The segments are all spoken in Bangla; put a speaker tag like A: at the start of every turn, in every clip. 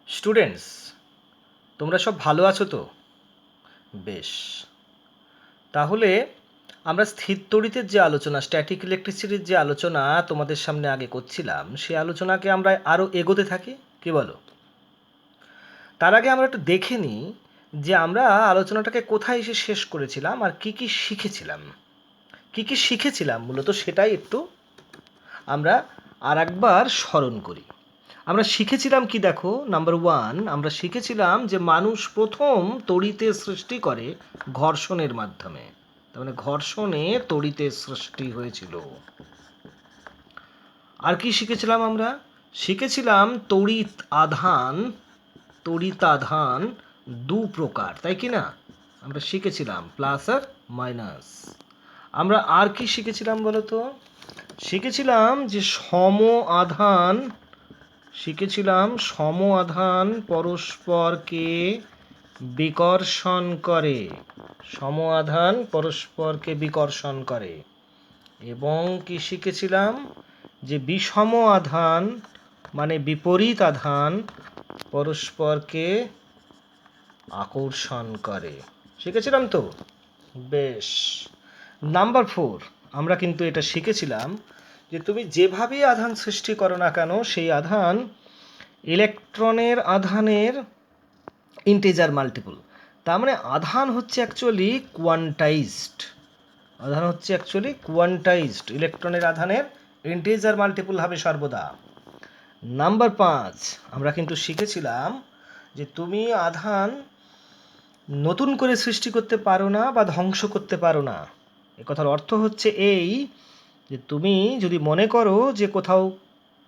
A: স্টুডেন্টস, তোমরা সব ভালো আছো তো? বেশ। তাহলে আমরা স্থির তড়িতের যে আলোচনা, স্ট্যাটিক ইলেকট্রিসিটির যে আলোচনা তোমাদের সামনে আগে করছিলাম, সেই আলোচনাকে আমরা আরও এগোতে থাকি, কি বলো? তার আগে আমরা একটু দেখে নিই যে আমরা আলোচনাটাকে কোথায় এসে শেষ করেছিলাম আর কি কি শিখেছিলাম। কি কি শিখেছিলাম মূলত সেটাই একটু আমরা আর একবার স্মরণ করি। আমরা শিখেছিলাম কি দেখো, নাম্বার ওয়ান, আমরা শিখেছিলাম যে মানুষ প্রথম তড়িতের সৃষ্টি করে ঘর্ষণের মাধ্যমে। তার মানে ঘর্ষণে তড়িতের সৃষ্টি হয়েছিল। আর কি শিখেছিলাম আমরা? শিখেছিলাম তড়িতাধান দু প্রকার, তাই কি না? আমরা শিখেছিলাম প্লাস আর মাইনাস। আমরা আর কি শিখেছিলাম বলো তো? শিখেছিলাম যে সম আধান পরস্পরকে বিকর্ষণ করে। সম আধান পরস্পরকে বিকর্ষণ করে। এবং কি শিখেছিলাম? যে বিষম আধান মানে বিপরীত আধান পরস্পরকে আকর্ষণ করে। শিখেছিলাম তো? বেশ। নাম্বার ফোর, আমরা কিন্তু এটা শিখেছিলাম যে তুমি যেভাবেই আধান সৃষ্টি করো না কেন, সেই আধান ইলেকট্রনের আধানের ইন্টিজার মাল্টিপল। তার মানে আধান হচ্ছে অ্যাকচুয়ালি কোয়ান্টাইজড। ইলেকট্রনের আধানের ইন্টিজার মাল্টিপল হবে সর্বদা। নাম্বার পাঁচ, আমরা কিন্তু শিখেছিলাম যে তুমি আধান নতুন করে সৃষ্টি করতে পারো না বা ধ্বংস করতে পারো না। এ কথার অর্থ হচ্ছে এই যে তুমি যদি মনে করো যে কোথাও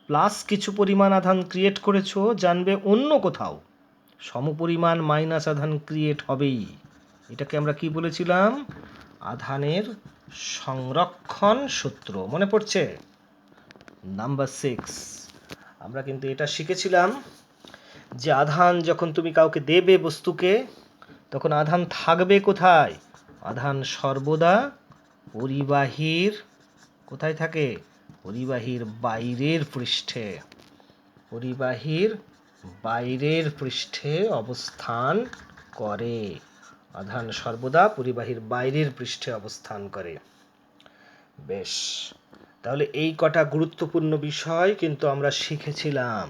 A: প্লাস কিছু পরিমাণ আধান ক্রিয়েট করেছো, জানবে অন্য কোথাও সমপরিমাণ মাইনাস আধান ক্রিয়েট হবেই। এটাকে আমরা কি বলেছিলাম? আধানের সংরক্ষণ সূত্র। মনে পড়ছে? নাম্বার সিক্স, আমরা কিন্তু এটা শিখেছিলাম যে আধান যখন তুমি কাউকে দেবে বস্তুকে, তখন আধান থাকবে কোথায়? আধান সর্বদা পরিবাহীর কোথায় থাকে? পরিবাহীর বাইরের পৃষ্ঠে অবস্থান করে। আধান সর্বদা পরিবাহীর বাইরের পৃষ্ঠে অবস্থান করে। বেশ, তাহলে এই কটা গুরুত্বপূর্ণ বিষয় কিন্তু আমরা শিখেছিলাম।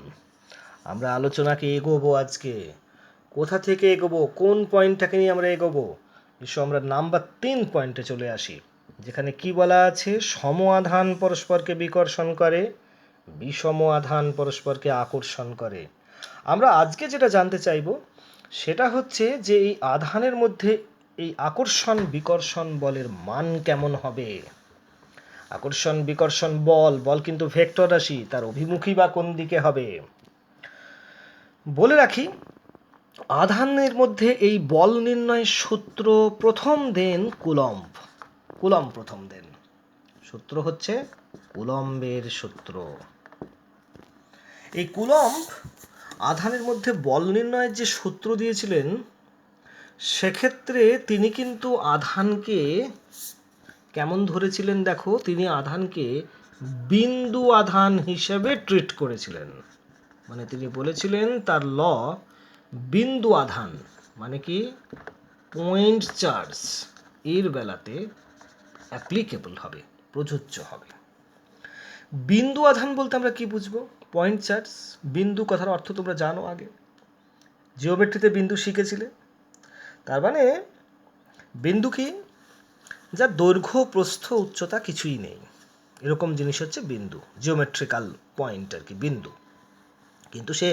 A: আমরা আলোচনাকে এগোবো আজকে। কোথা থেকে এগোবো? কোন পয়েন্টটাকে নিয়ে আমরা এগোবো? এসো আমরা নাম্বার 3 পয়েন্টে চলে আসি, যেখানে কি বলা আছে? সম আধান পরস্পরকে বিকর্ষণ করে, বিষম আধান পরস্পরকে আকর্ষণ করে। আমরা আজকে যেটা জানতে চাইব সেটা হচ্ছে যে এই আধানের মধ্যে এই আকর্ষণ বিকর্ষণ বলের মান কেমন হবে। আকর্ষণ বিকর্ষণ বল কিন্তু ভেক্টর রাশি, তার অভিমুখী বা কোন দিকে হবে। বলে রাখি, আধানের মধ্যে এই বল নির্ণয়ের সূত্র প্রথম দেন কুলম্ব প্রথম দেন। সূত্র হচ্ছে কুলম্বের সূত্র। এই কুলম্ব আধানের মধ্যে বল নির্ণয়ের যে সূত্র দিয়েছিলেন, সেক্ষেত্রে তিনি কিন্তু আধানকে কেমন ধরেছিলেন দেখো, তিনি আধানকে বিন্দু আধান হিসেবে ট্রিট করেছিলেন। মানে তিনি বলেছিলেন তার ল বিন্দু আধান মানে কি পয়েন্ট চার্জ এর বেলাতে অ্যাপ্লিকেবল হবে, প্রযোজ্য হবে। বিন্দু আধান বলতে আমরা কি বুঝবো? Point charge. বিন্দু কথার অর্থ তোমরা জানো, আগে জিওমেট্রিতে বিন্দু শিখেছিলে। তার মানে বিন্দু কি? যার দৈর্ঘ্য প্রস্থ উচ্চতা কিছুই নেই, এরকম জিনিস হচ্ছে বিন্দু। জিওমেট্রিক্যাল পয়েন্ট আর কি বিন্দু। কিন্তু সে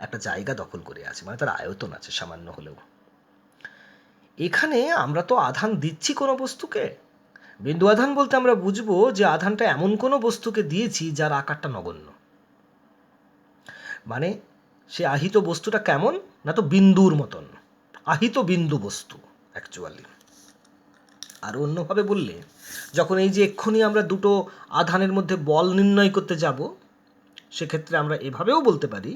A: একটা জায়গা দখল করে আছে, মানে তার আয়তন আছে সামান্য হলেও। এখানে আমরা তো আধান দিচ্ছি কোনো বস্তুকে। বিন্দু আধান বলতে আমরা বুঝবো যে আধানটা এমন কোনো বস্তুকে দিয়েছি যার আকারটা নগণ্য। মানে সে আহিত বস্তুটা কেমন না, তো বিন্দুর মতন আহিত বিন্দু বস্তু অ্যাকচুয়ালি। আর অন্যভাবে বললে, যখন এই যে এক্ষুনি আমরা দুটো আধানের মধ্যে বল নির্ণয় করতে যাব, সেক্ষেত্রে আমরা এভাবেও বলতে পারি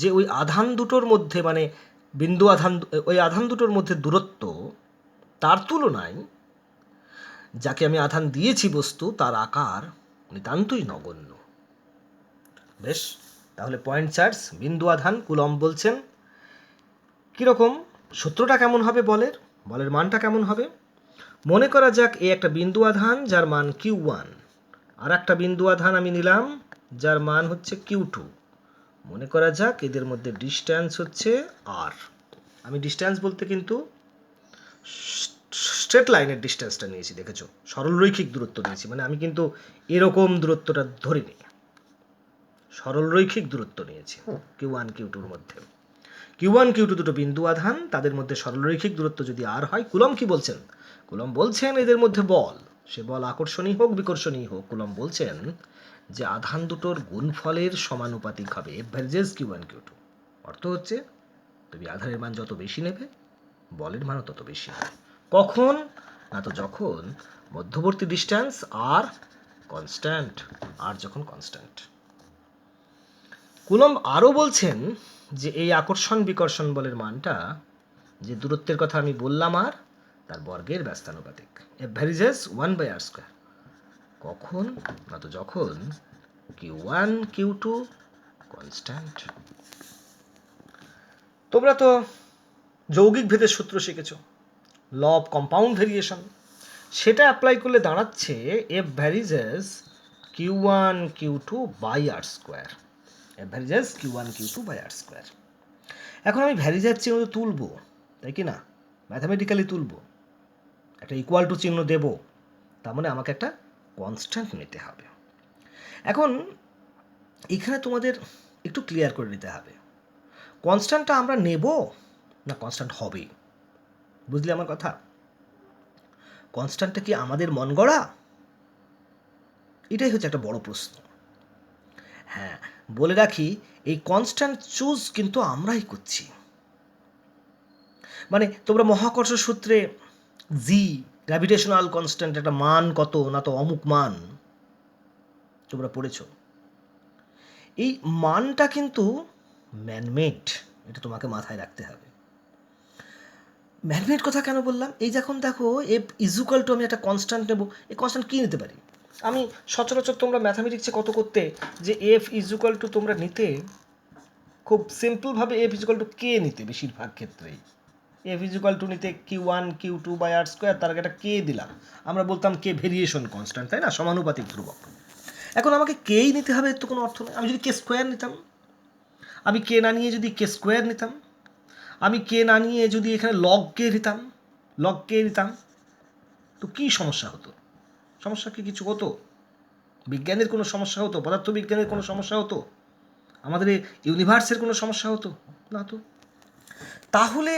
A: যে ওই আধান দুটোর মধ্যে, মানে ওই আধান দুটোর মধ্যে দূরত্ব, তার তুলনায় যাকে আমি আধান দিয়েছি বস্তু, তার আকার নিতান্তই নগণ্য। বেশ, তাহলে পয়েন্ট চার্জ, বিন্দু আধান, কুলম্ব বলছেন। কীরকম সূত্রটা কেমন হবে বলের মানটা কেমন হবে? মনে করা যাক এই একটা বিন্দু আধান যার মান Q1, আর একটা বিন্দু আধান আমি নিলাম যার মান হচ্ছে Q2। মনে করা যাক এদের মধ্যে ডিস্ট্যান্স হচ্ছে R। আমি ডিস্ট্যান্স বলতে কিন্তু স্ট্রেট লাইনের ডিস্ট্যান্সটা নিয়েছি, দেখেছো, সরলরৈখিক দূরত্ব নিয়েছি, মানে আমি কিন্তু এরকম দূরত্বটা ধরিনি, সরলরৈখিক দূরত্ব নিয়েছি Q1 Q2-র মধ্যে। Q1 Q2 দুটো বিন্দু আধান, তাদের মধ্যে সরলরৈখিক দূরত্ব যদি R হয়, কুলম্ব কি বলছেন? কুলম্ব বলছেন এদের মধ্যে বল, সে বল আকর্ষণী হোক বিকর্ষণী হোক, কুলম্ব বলছেন যে আধান দুটোর গুণফলের সমানুপাতিক হবে F ভার্সেস Q1 Q2। অর্থ হচ্ছে তুমি আধানের মান যত বেশি নেবে, বলের মানও তত বেশি হবে। কখন? না তো যখন মধ্যবর্তী ডিস্ট্যান্স আর কনস্ট্যান্ট, আর যখন কনস্ট্যান্ট। কুলম্ব আরও বলছেন যে এই আকর্ষণ বিকর্ষণ বলের মানটা যে দূরত্বের কথা আমি বললাম আর তার বর্গের ব্যস্তানুপাতিক F ভার্সেস 1/r²। কখন? না তো যখন Q1 Q2 কনস্ট্যান্ট। তোমরা তো যৌগিক ভেদের সূত্র শিখেছ, ল অফ কম্পাউন্ড ভেরিয়েশন, সেটা অ্যাপ্লাই করলে দাঁড়াচ্ছে F versus Q1 Q2/r²। F versus Q1 Q2/r²। এখন আমি ভ্যারিজের চিহ্ন তো তুলব, তাই কি না? ম্যাথামেটিক্যালি তুলব, একটা ইকুয়াল টু চিহ্ন দেব, তার মানে আমাকে একটা কনস্ট্যান্ট নিতে হবে। এখন এখানে তোমাদের একটু ক্লিয়ার করে নিতে হবে, কনস্ট্যান্টটা আমরা নেব না কনস্ট্যান্ট হবে? বুঝলে আমার কথা? কনস্ট্যান্টটা কি আমাদের মন গড়া? এটাই হচ্ছে একটা বড় প্রশ্ন। হ্যাঁ, বলে রাখি এই কনস্ট্যান্ট চুজ কিন্তু আমরাই করছি। মানে তোমরা মহাকর্ষ সূত্রে জি, গ্র্যাভিটেশনাল কনস্ট্যান্ট, একটা মান কত, না তো অমুক মান, তোমরা পড়েছ। এই মানটা কিন্তু ম্যানমেড, এটা তোমাকে মাথায় রাখতে হবে। ম্যানমেড কথা কেন বললাম? এই যখন দেখো F ইজুকাল টু আমি একটা কনস্ট্যান্ট নেব, এই কনস্ট্যান্ট কী নিতে পারি? আমি সচরাচর তোমরা ম্যাথামেটিক্সে কত করতে যে F ইজুকাল টু তোমরা নিতে খুব সিম্পলভাবে F ইজুকাল টু কে নিতে, বেশিরভাগ ক্ষেত্রেই F ইজুকাল টু নিতে Q1 Q2/r², তার আগে একটা কে দিলাম, আমরা বলতাম কে ভেরিয়েশন কনস্ট্যান্ট, তাই না, সমানুপাতিক ধ্রুবক। এখন আমাকে কেই নিতে হবে, এর তো কোনো অর্থ নেই। আমি যদি কে স্কোয়ার নিতাম, আমি কে না নিয়ে যদি কে স্কোয়ার নিতাম, আমি কে না নিয়ে যদি এখানে লগ কে নিতাম, তো কী সমস্যা হতো? সমস্যা কি কিছু হতো? বিজ্ঞানের কোনো সমস্যা হতো? পদার্থবিজ্ঞানের কোনো সমস্যা হতো? আমাদের এই ইউনিভার্সের কোনো সমস্যা হতো না তো? তাহলে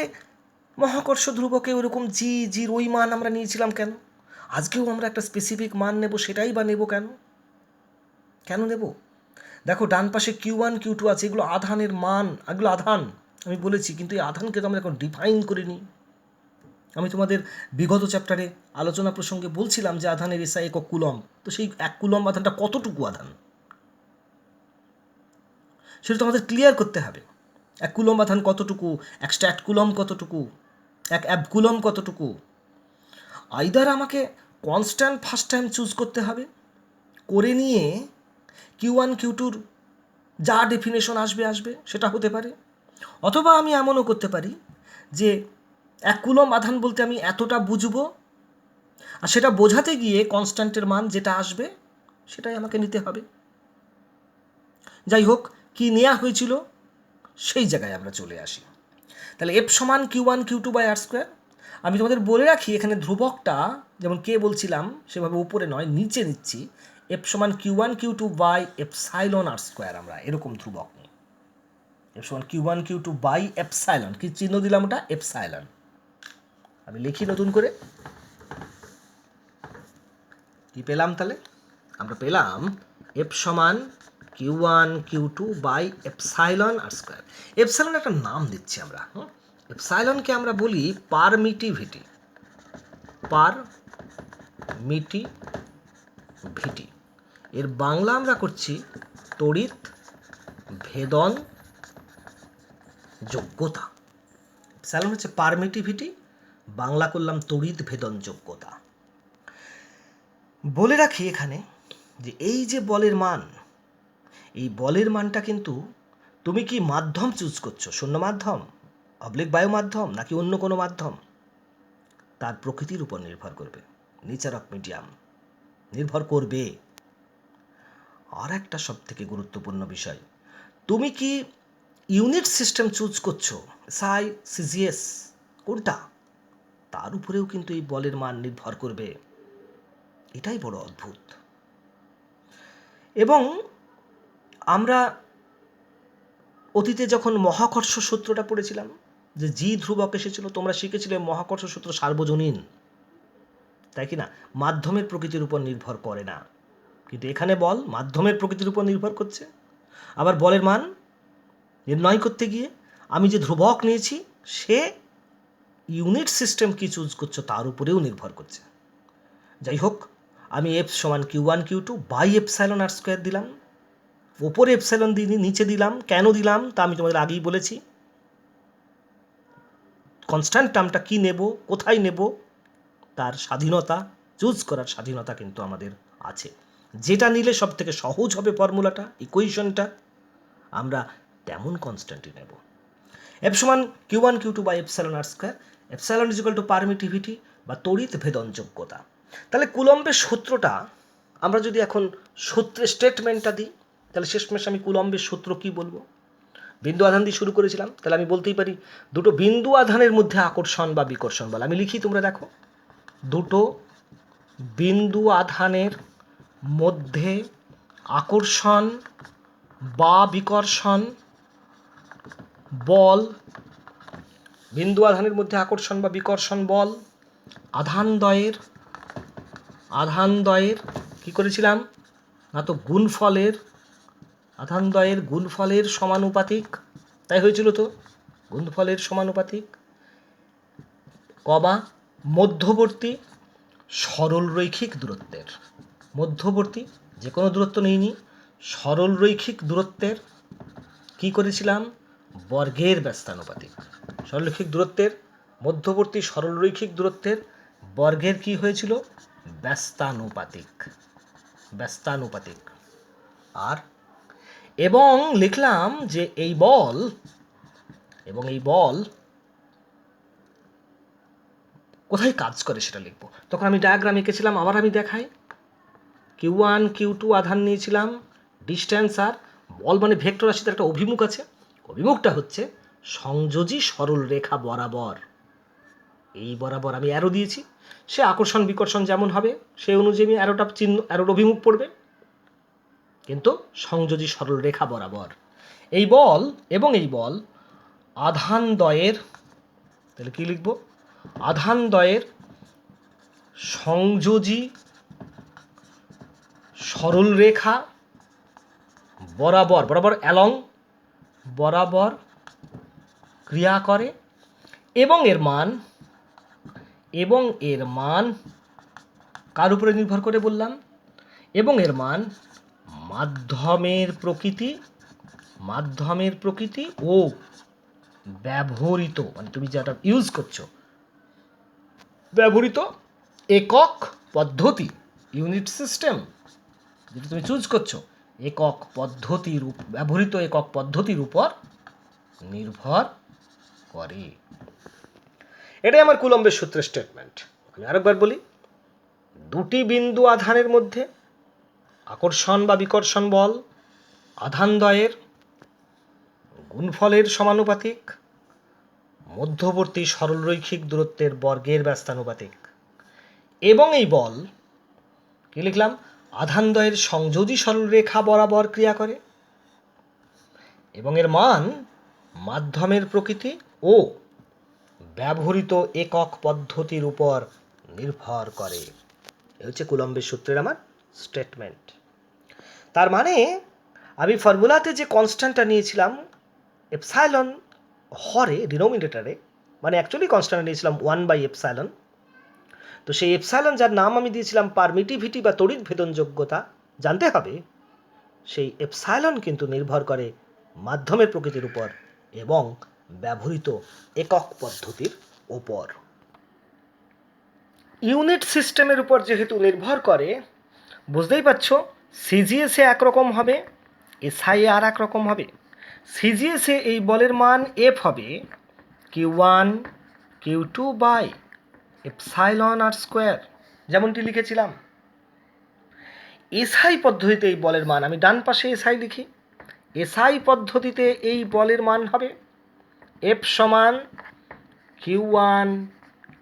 A: মহাকর্ষ ধ্রুবকে ওরকম জির ওই মান আমরা নিয়েছিলাম কেন? আজকেও আমরা একটা স্পেসিফিক মান নেব, সেটাই বা নেব কেন নেব? দেখো ডান পাশে Q1 Q2 আছে, এগুলো আধানের মান, এগুলো আধান আমি বলেছি, কিন্তু এই আধানকে তো আমরা এখন ডিফাইন করিনি। আমি তোমাদের বিগত চ্যাপ্টারে আলোচনা প্রসঙ্গে বলছিলাম যে আধানের এসআই একক কুলম্ব, তো সেই 1 কুলম্ব আধানটা কতটুকু আধান সেটা তো আমাদের ক্লিয়ার করতে হবে। 1 কুলম্ব আধান কতটুকু, 1 স্ট্যাট কুলম্ব কতটুকু, 1 অ্যাব কুলম্ব কতটুকু। আইদার আমাকে কনস্ট্যান্ট ফার্স্ট টাইম চুজ করতে হবে, করে নিয়ে Q1 Q2-র যা ডেফিনেশন আসবে সেটা হতে পারে, অথবা আমি এমনও করতে পারি যে 1 কুলম্ব আধান বলতে আমি এতটা বুঝবো, আর সেটা বোঝাতে গিয়ে কনস্ট্যান্টের মান যেটা আসবে সেটাই আমাকে নিতে হবে। যাই হোক, কি নেওয়া হয়েছিল সেই জায়গায় আমরা চলে আসি। তাহলে F সমান Q1 Q2/r²। আমি তোমাদের বলে রাখি এখানে ধ্রুবকটা যেমন কে বলছিলাম সেভাবে উপরে নয়, নিচে নিচ্ছি। F সমান Q1 Q2/ε r², আমরা এরকম ধ্রুবক নিই। F সমান Q1 Q2/ε, কি চিহ্ন দিলাম ওটা? এপসাইলন। আমি লিখি নতুন করে, কি পেলাম তাহলে? আমরা পেলাম F সমান Q1 Q2/ε r²। এপসাইলন একটা নাম দিচ্ছি আমরা, এপসাইলনকে আমরা বলি পারমিটিভিটি। এর বাংলা আমরা করছি তড়িৎ ভেদন যোগ্যতা। এপসাইলন হচ্ছে পারমিটিভিটি, বাংলা করলাম তড়িৎ ভেদন যোগ্যতা। বলে রাখি এখানে যে এই যে বলের মান, এই বলের মানটা কিন্তু তুমি কি মাধ্যম চুজ করছো, শূন্য মাধ্যম, অবলিক বায়ু মাধ্যম, নাকি অন্য কোনো মাধ্যম, তার প্রকৃতির উপর নির্ভর করবে, নেচার অফ মিডিয়াম নির্ভর করবে। আর একটা সব থেকে গুরুত্বপূর্ণ বিষয়, তুমি কি ইউনিট সিস্টেম চুজ করছো, সাই সিজিএস কোনটা, তার উপরেও কিন্তু এই বলের মান নির্ভর করবে। এটাই বড় অদ্ভুত। এবং আমরা অতীতে যখন মহাকর্ষ সূত্রটা পড়েছিলাম, যে জি ধ্রুবক এসেছিল, তোমরা শিখেছিলে মহাকর্ষ সূত্র সার্বজনীন, তাই কি না, মাধ্যমের প্রকৃতির উপর নির্ভর করে না। কিন্তু এখানে বল মাধ্যমের প্রকৃতির উপর নির্ভর করছে। আবার বলের মান নির্ণয় করতে গিয়ে আমি যে ধ্রুবক নিয়েছি সে ইউনিট সিস্টেম কি চুজ করছো তার উপরেও নির্ভর করছে। যাই হোক, আমি এফ সমান Q1 Q2 by epsilon r square দিলাম, ওপরে এপসাইলন দিইনি, নিচে দিলাম। কেন দিলাম তা আমি তোমাদের আগেই বলেছি। কনস্ট্যান্ট টার্মটা কী নেব, কোথায় নেব, তার স্বাধীনতা, চুজ করার স্বাধীনতা কিন্তু আমাদের আছে। যেটা নিলে সব থেকে সহজ হবে ফর্মুলাটা, ইকুয়েশনটা, আমরা তেমন কনস্ট্যান্টই নেব। এফ সমান Q1 Q2 by epsilon r square, epsilon is equal to permittivity বা তড়িৎ ভেদনযোগ্যতা। তাহলে কুলম্বের সূত্রটা আমরা যদি এখন সূত্রের স্টেটমেন্টটা দিই, তাহলে শেষমেশ আমি কুলম্বের সূত্র কি বলবো? বিন্দু আধান দিয়ে শুরু করেছিলাম, তাহলে আমি বলতেই পারি দুটো বিন্দু আধানের মধ্যে আকর্ষণ বা বিকর্ষণ বল। আমি লিখি, তোমরা দেখো, দুটো বিন্দু আধানের মধ্যে আকর্ষণ বা বিকর্ষণ বল, বিন্দু আধানের মধ্যে আকর্ষণ বা বিকর্ষণ বল আধানদ্বয়ের কি করেছিলাম না, তো গুণফলের, আধানদ্বয়ের গুণফলের সমানুপাতিক, তাই হয়েছিল তো, গুণফলের সমানুপাতিক, কমা মধ্যবর্তী সরল রৈখিক দূরত্বের, মধ্যবর্তী যে কোনো দূরত্ব নিইনি, সরল রৈখিক দূরত্বের কি করেছিলাম, বর্গের ব্যস্তানুপাতিক। সরলরৈখিক দূরত্বের, মধ্যবর্তী সরলরৈখিক দূরত্বের বর্গের কি হয়েছিল, ব্যস্তানুপাতিক। আর এবং লিখলাম যে এই বল কোথায় কাজ করে সেটা লিখব। তখন আমি ডায়াগ্রাম এঁকেছিলাম, আবার আমি দেখাই। Q1 Q2 আধান নিয়েছিলাম, ডিস্ট্যান্স আর বল মানে ভেক্টর রাশিতে একটা অভিমুখ আছে, অভিমুখটা হচ্ছে সংযোজী সরল রেখা বরাবর, এই বরাবর আমি অ্যারো দিয়েছি। সে আকর্ষণ বিকর্ষণ যেমন হবে সেই অনুযায়ী আমি অ্যারোর অভিমুখ পড়বে, কিন্তু সংযোজী সরল রেখা বরাবর এই বল। এবং এই বল আধানদ্বয়ের, তাহলে কি লিখব, আধানদ্বয়ের সংযোজী সরল রেখা বরাবর অ্যালং বরাবর ক্রিয়া করে, এবং এর মান কার উপরে নির্ভর করে বললাম, এবং এর মান মাধ্যমের প্রকৃতি ও ব্যবহৃত, মানে তুমি যেটা ইউজ করছো, ব্যবহৃত একক পদ্ধতি, ইউনিট সিস্টেম যেটা তুমি চুজ করছো, ব্যবহৃত একক পদ্ধতির উপর নির্ভর করে। এটাই আমার কুলম্বের সূত্রের স্টেটমেন্ট। আমি আরেকবার বলি, দুটি বিন্দু আধানের মধ্যে আকর্ষণ বা বিকর্ষণ বল আধানদ্বয়ের গুণফলের সমানুপাতিক, মধ্যবর্তী সরলরৈখিক দূরত্বের বর্গের ব্যস্তানুপাতিক, এবং এই বল কি লিখলাম, আধানদ্বয়ের সংযোজী সরলরেখা বরাবর ক্রিয়া করে, এবং এর মান মাধ্যমের প্রকৃতি ও ব্যবহৃত একক পদ্ধতির উপর নির্ভর করে। এ হচ্ছে কুলম্বের সূত্রের আমার স্টেটমেন্ট। তার মানে আমি ফর্মুলাতে যে কনস্ট্যান্টটা নিয়েছিলাম এপসাইলন হরে ডিনোমিনেটরে, মানে অ্যাকচুয়ালি কনস্ট্যান্ট নিয়েছিলাম 1/এপসাইলন, তো সেই এপসাইলন যার নাম আমি দিয়েছিলাম পারমিটিভিটি বা তড়িৎ ভেদনযোগ্যতা, জানতে হবে সেই এপসাইলন কিন্তু নির্ভর করে মাধ্যমের প্রকৃতির উপর এবং ব্যবহৃত একক পদ্ধতির উপর। ইউনিট সিস্টেমের উপর যেহেতু নির্ভর করে, বুঝতেই পারছো সিজিএসে একরকম হবে, এসআইএ আর একরকম হবে। সিজিএসে এই বলের মান এফ হবে Q1 Q2 by epsilon r square, যেমনটি লিখেছিলাম। এসআই পদ্ধতিতে এই বলের মান, আমি ডান পাশে এসআই লিখি, এসআই পদ্ধতিতে এই বলের মান হবে এফ সমান Q1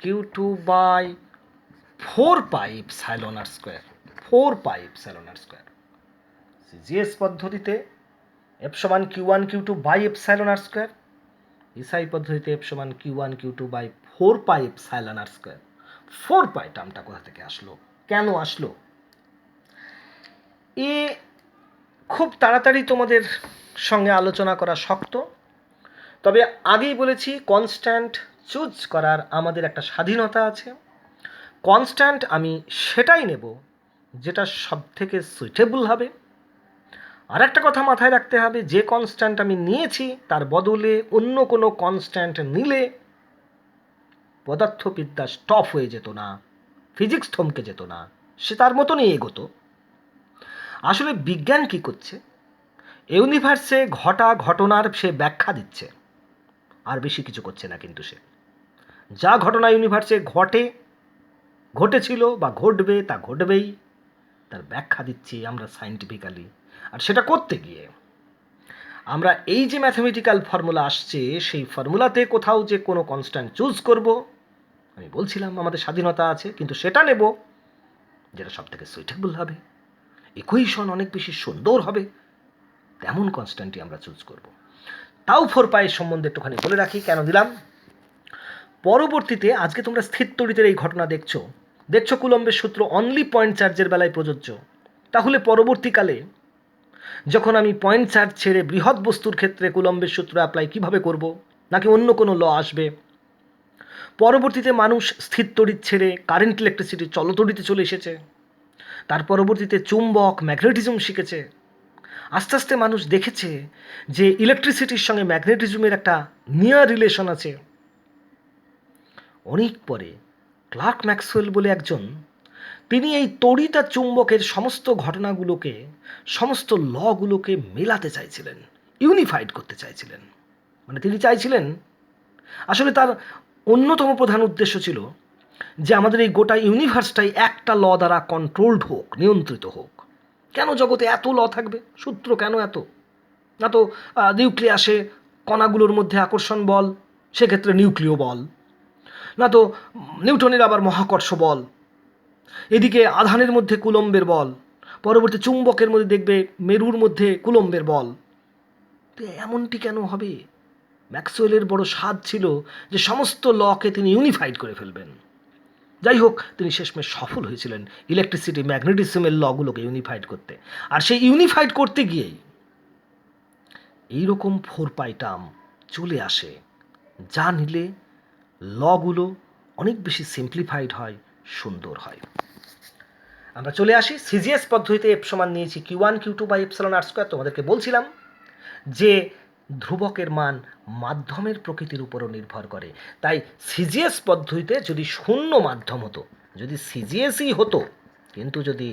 A: Q2 by 4 pi epsilon r square, 4 pi epsilon r square. CGS পদ্ধতিতে এফ সমান Q1 Q2 by epsilon r square, SI পদ্ধতিতে এফ সমান Q1 Q2 by 4 pi epsilon r square. 4 pi টার্মটা কোথা থেকে আসলো, কেন আসলো? এ খুব তাড়াতাড়ি তোমাদের সঙ্গে আলোচনা করা শক্ত, তবে আগেই বলেছি কনস্ট্যান্ট চুজ করার আমাদের একটা স্বাধীনতা আছে। কনস্ট্যান্ট আমি সেটাই নেব যেটা সব থেকে সুইটেবল হবে। আর একটা কথা মাথায় রাখতে হবে, যে কনস্ট্যান্ট আমি নিয়েছি তার বদলে অন্য কোনো কনস্ট্যান্ট নিলে পদার্থবিদ্যা স্টপ হয়ে যেত না, ফিজিক্স থমকে যেত না, সে তার মতনই এগোতো। আসলে বিজ্ঞান কি করছে, ইউনিভার্সে ঘটা ঘটনার সে ব্যাখ্যা দিচ্ছে, আর বেশি কিছু করছে না। কিন্তু সে যা ঘটনা ইউনিভার্সে ঘটেছিল বা ঘটবে, তা ঘটবেই, তার ব্যাখ্যা দিচ্ছি আমরা সায়েন্টিফিক্যালি। আর সেটা করতে গিয়ে আমরা এই যে ম্যাথমেটিক্যাল ফর্মুলা আসছে, সেই ফর্মুলাতে কোথাও যে কোনো কনস্ট্যান্ট চুজ করব, আমি বলছিলাম আমাদের স্বাধীনতা আছে, কিন্তু সেটা নেব যেটা সব থেকে সুইটেবল হবে, ইকুয়েশন অনেক বেশি সুন্দর হবে, তেমন কনস্ট্যান্টই আমরা চুজ করব। তাও 4 পাই সম্বন্ধে একটুখানি বলে রাখি, কেন দিলাম। পরবর্তীতে আজকে তোমরা স্থির তড়িতের এই ঘটনা দেখছো কুলম্বের সূত্র অনলি পয়েন্ট চার্জের বেলায় প্রযোজ্য। তাহলে পরবর্তীকালে যখন আমি পয়েন্ট চার্জ ছেড়ে বৃহৎ বস্তুর ক্ষেত্রে কুলম্বের সূত্র অ্যাপ্লাই কিভাবে করব, নাকি অন্য কোনো ল আসবে? পরবর্তীতে মানুষ স্থির তড়িৎ ছেড়ে কারেন্ট ইলেকট্রিসিটি চলতড়িতে চলে এসেছে। তার পরবর্তীতে চুম্বক ম্যাগনেটিজম শিখেছে। আস্তে আস্তে মানুষ দেখেছে যে ইলেকট্রিসিটির সঙ্গে ম্যাগনেটিজমের একটা নিয়ার রিলেশন আছে। অনেক পরে ক্লার্ক ম্যাক্সওয়েল বলে একজন, তিনি এই তড়িৎ আর চুম্বকের সমস্ত ঘটনাগুলোকে, সমস্ত লগুলোকে মেলাতে চাইছিলেন, ইউনিফাইড করতে চাইছিলেন। মানে তিনি চাইছিলেন, আসলে তার অন্যতম প্রধান উদ্দেশ্য ছিল যে আমাদের এই গোটা ইউনিভার্সটাই একটা ল দ্বারা কন্ট্রোলড হোক, নিয়ন্ত্রিত হোক। কেন জগতে এত ল থাকবে, সূত্র কেন এত? না তো নিউক্লিয়াসে কণাগুলোর মধ্যে আকর্ষণ বল, সেক্ষেত্রে নিউক্লিয় বল, না তো নিউটনের আবার মহাকর্ষ বল, এদিকে আধানের মধ্যে কুলম্বের বল, পরবর্তী চুম্বকের মধ্যে দেখবে মেরুর মধ্যে কুলম্বের বল। তো এমনটি কেন হবে? ম্যাক্সওয়েলের বড় স্বাদ ছিল যে সমস্ত লকে তিনি ইউনিফাইড করে ফেলবেন। যাই হোক, তিনি শেষমেশ সফল হয়েছিলেন ইলেকট্রিসিটি ম্যাগনেটিজমের লগুলোকে ইউনিফাইড করতে। আর সেই ইউনিফাইড করতে গিয়েই এইরকম 4 পাই টার্ম চলে আসে, যা নিলে লগুলো অনেক বেশি সিম্পলিফাইড হয়, সুন্দর হয়। আমরা চলে আসি সিজিএস পদ্ধতিতে এফ সমান নিয়েছি Q1 Q2 by epsilon r square. তোমাদেরকে বলছিলাম যে ধ্রুবকের মান মাধ্যমের প্রকৃতির উপরও নির্ভর করে। তাই সিজিএস পদ্ধতিতে যদি শূন্য মাধ্যম হতো, যদি সিজিএসই হতো কিন্তু যদি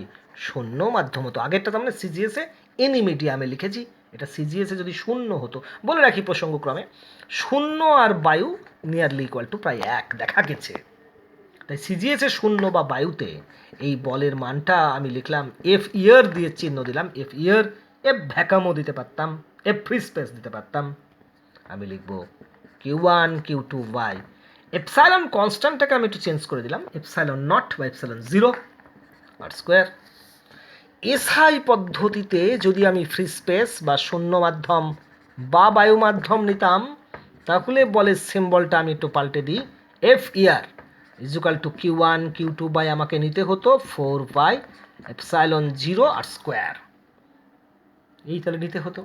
A: শূন্য মাধ্যম হতো, আগেরটা তার মানে সিজিএসে এনি মিডিয়ামে লিখেছি, এটা সিজিএসে যদি শূন্য হতো, বলে রাখি প্রসঙ্গক্রমে, শূন্য আর বায়ু নিয়ারলি ইকুয়াল টু প্রায় এক দেখা গেছে। তাই সিজিএসে শূন্য বা বায়ুতে এই বলের মানটা আমি লিখলাম, এফ ইয়ার দিয়ে চিহ্ন দিলাম, এফ ইয়ার, এফ ভ্যাকামও দিতে পারতাম, এফ ফ্রি স্পেস দিতে পারতাম। আমি লিখব Q1 Q2 বাই এপসাইলন, কনস্ট্যান্টটাকে আমি একটু চেঞ্জ করে দিলাম, এপসাইলন নট বা এপসাইলন 0 আর স্কোয়ার। এসআই পদ্ধতিতে যদি আমি ফ্রি স্পেস বা শূন্য মাধ্যম বা বায়ু মাধ্যম নিতাম, তাহলে বলের সিম্বলটা আমি একটু পাল্টে দিই, F year is equal to Q1 Q2 by আমাকে নিতে হতো 4 পাই এপসাইলন 0 আর স্কোয়ার, এই তাহলে নিতে হতো।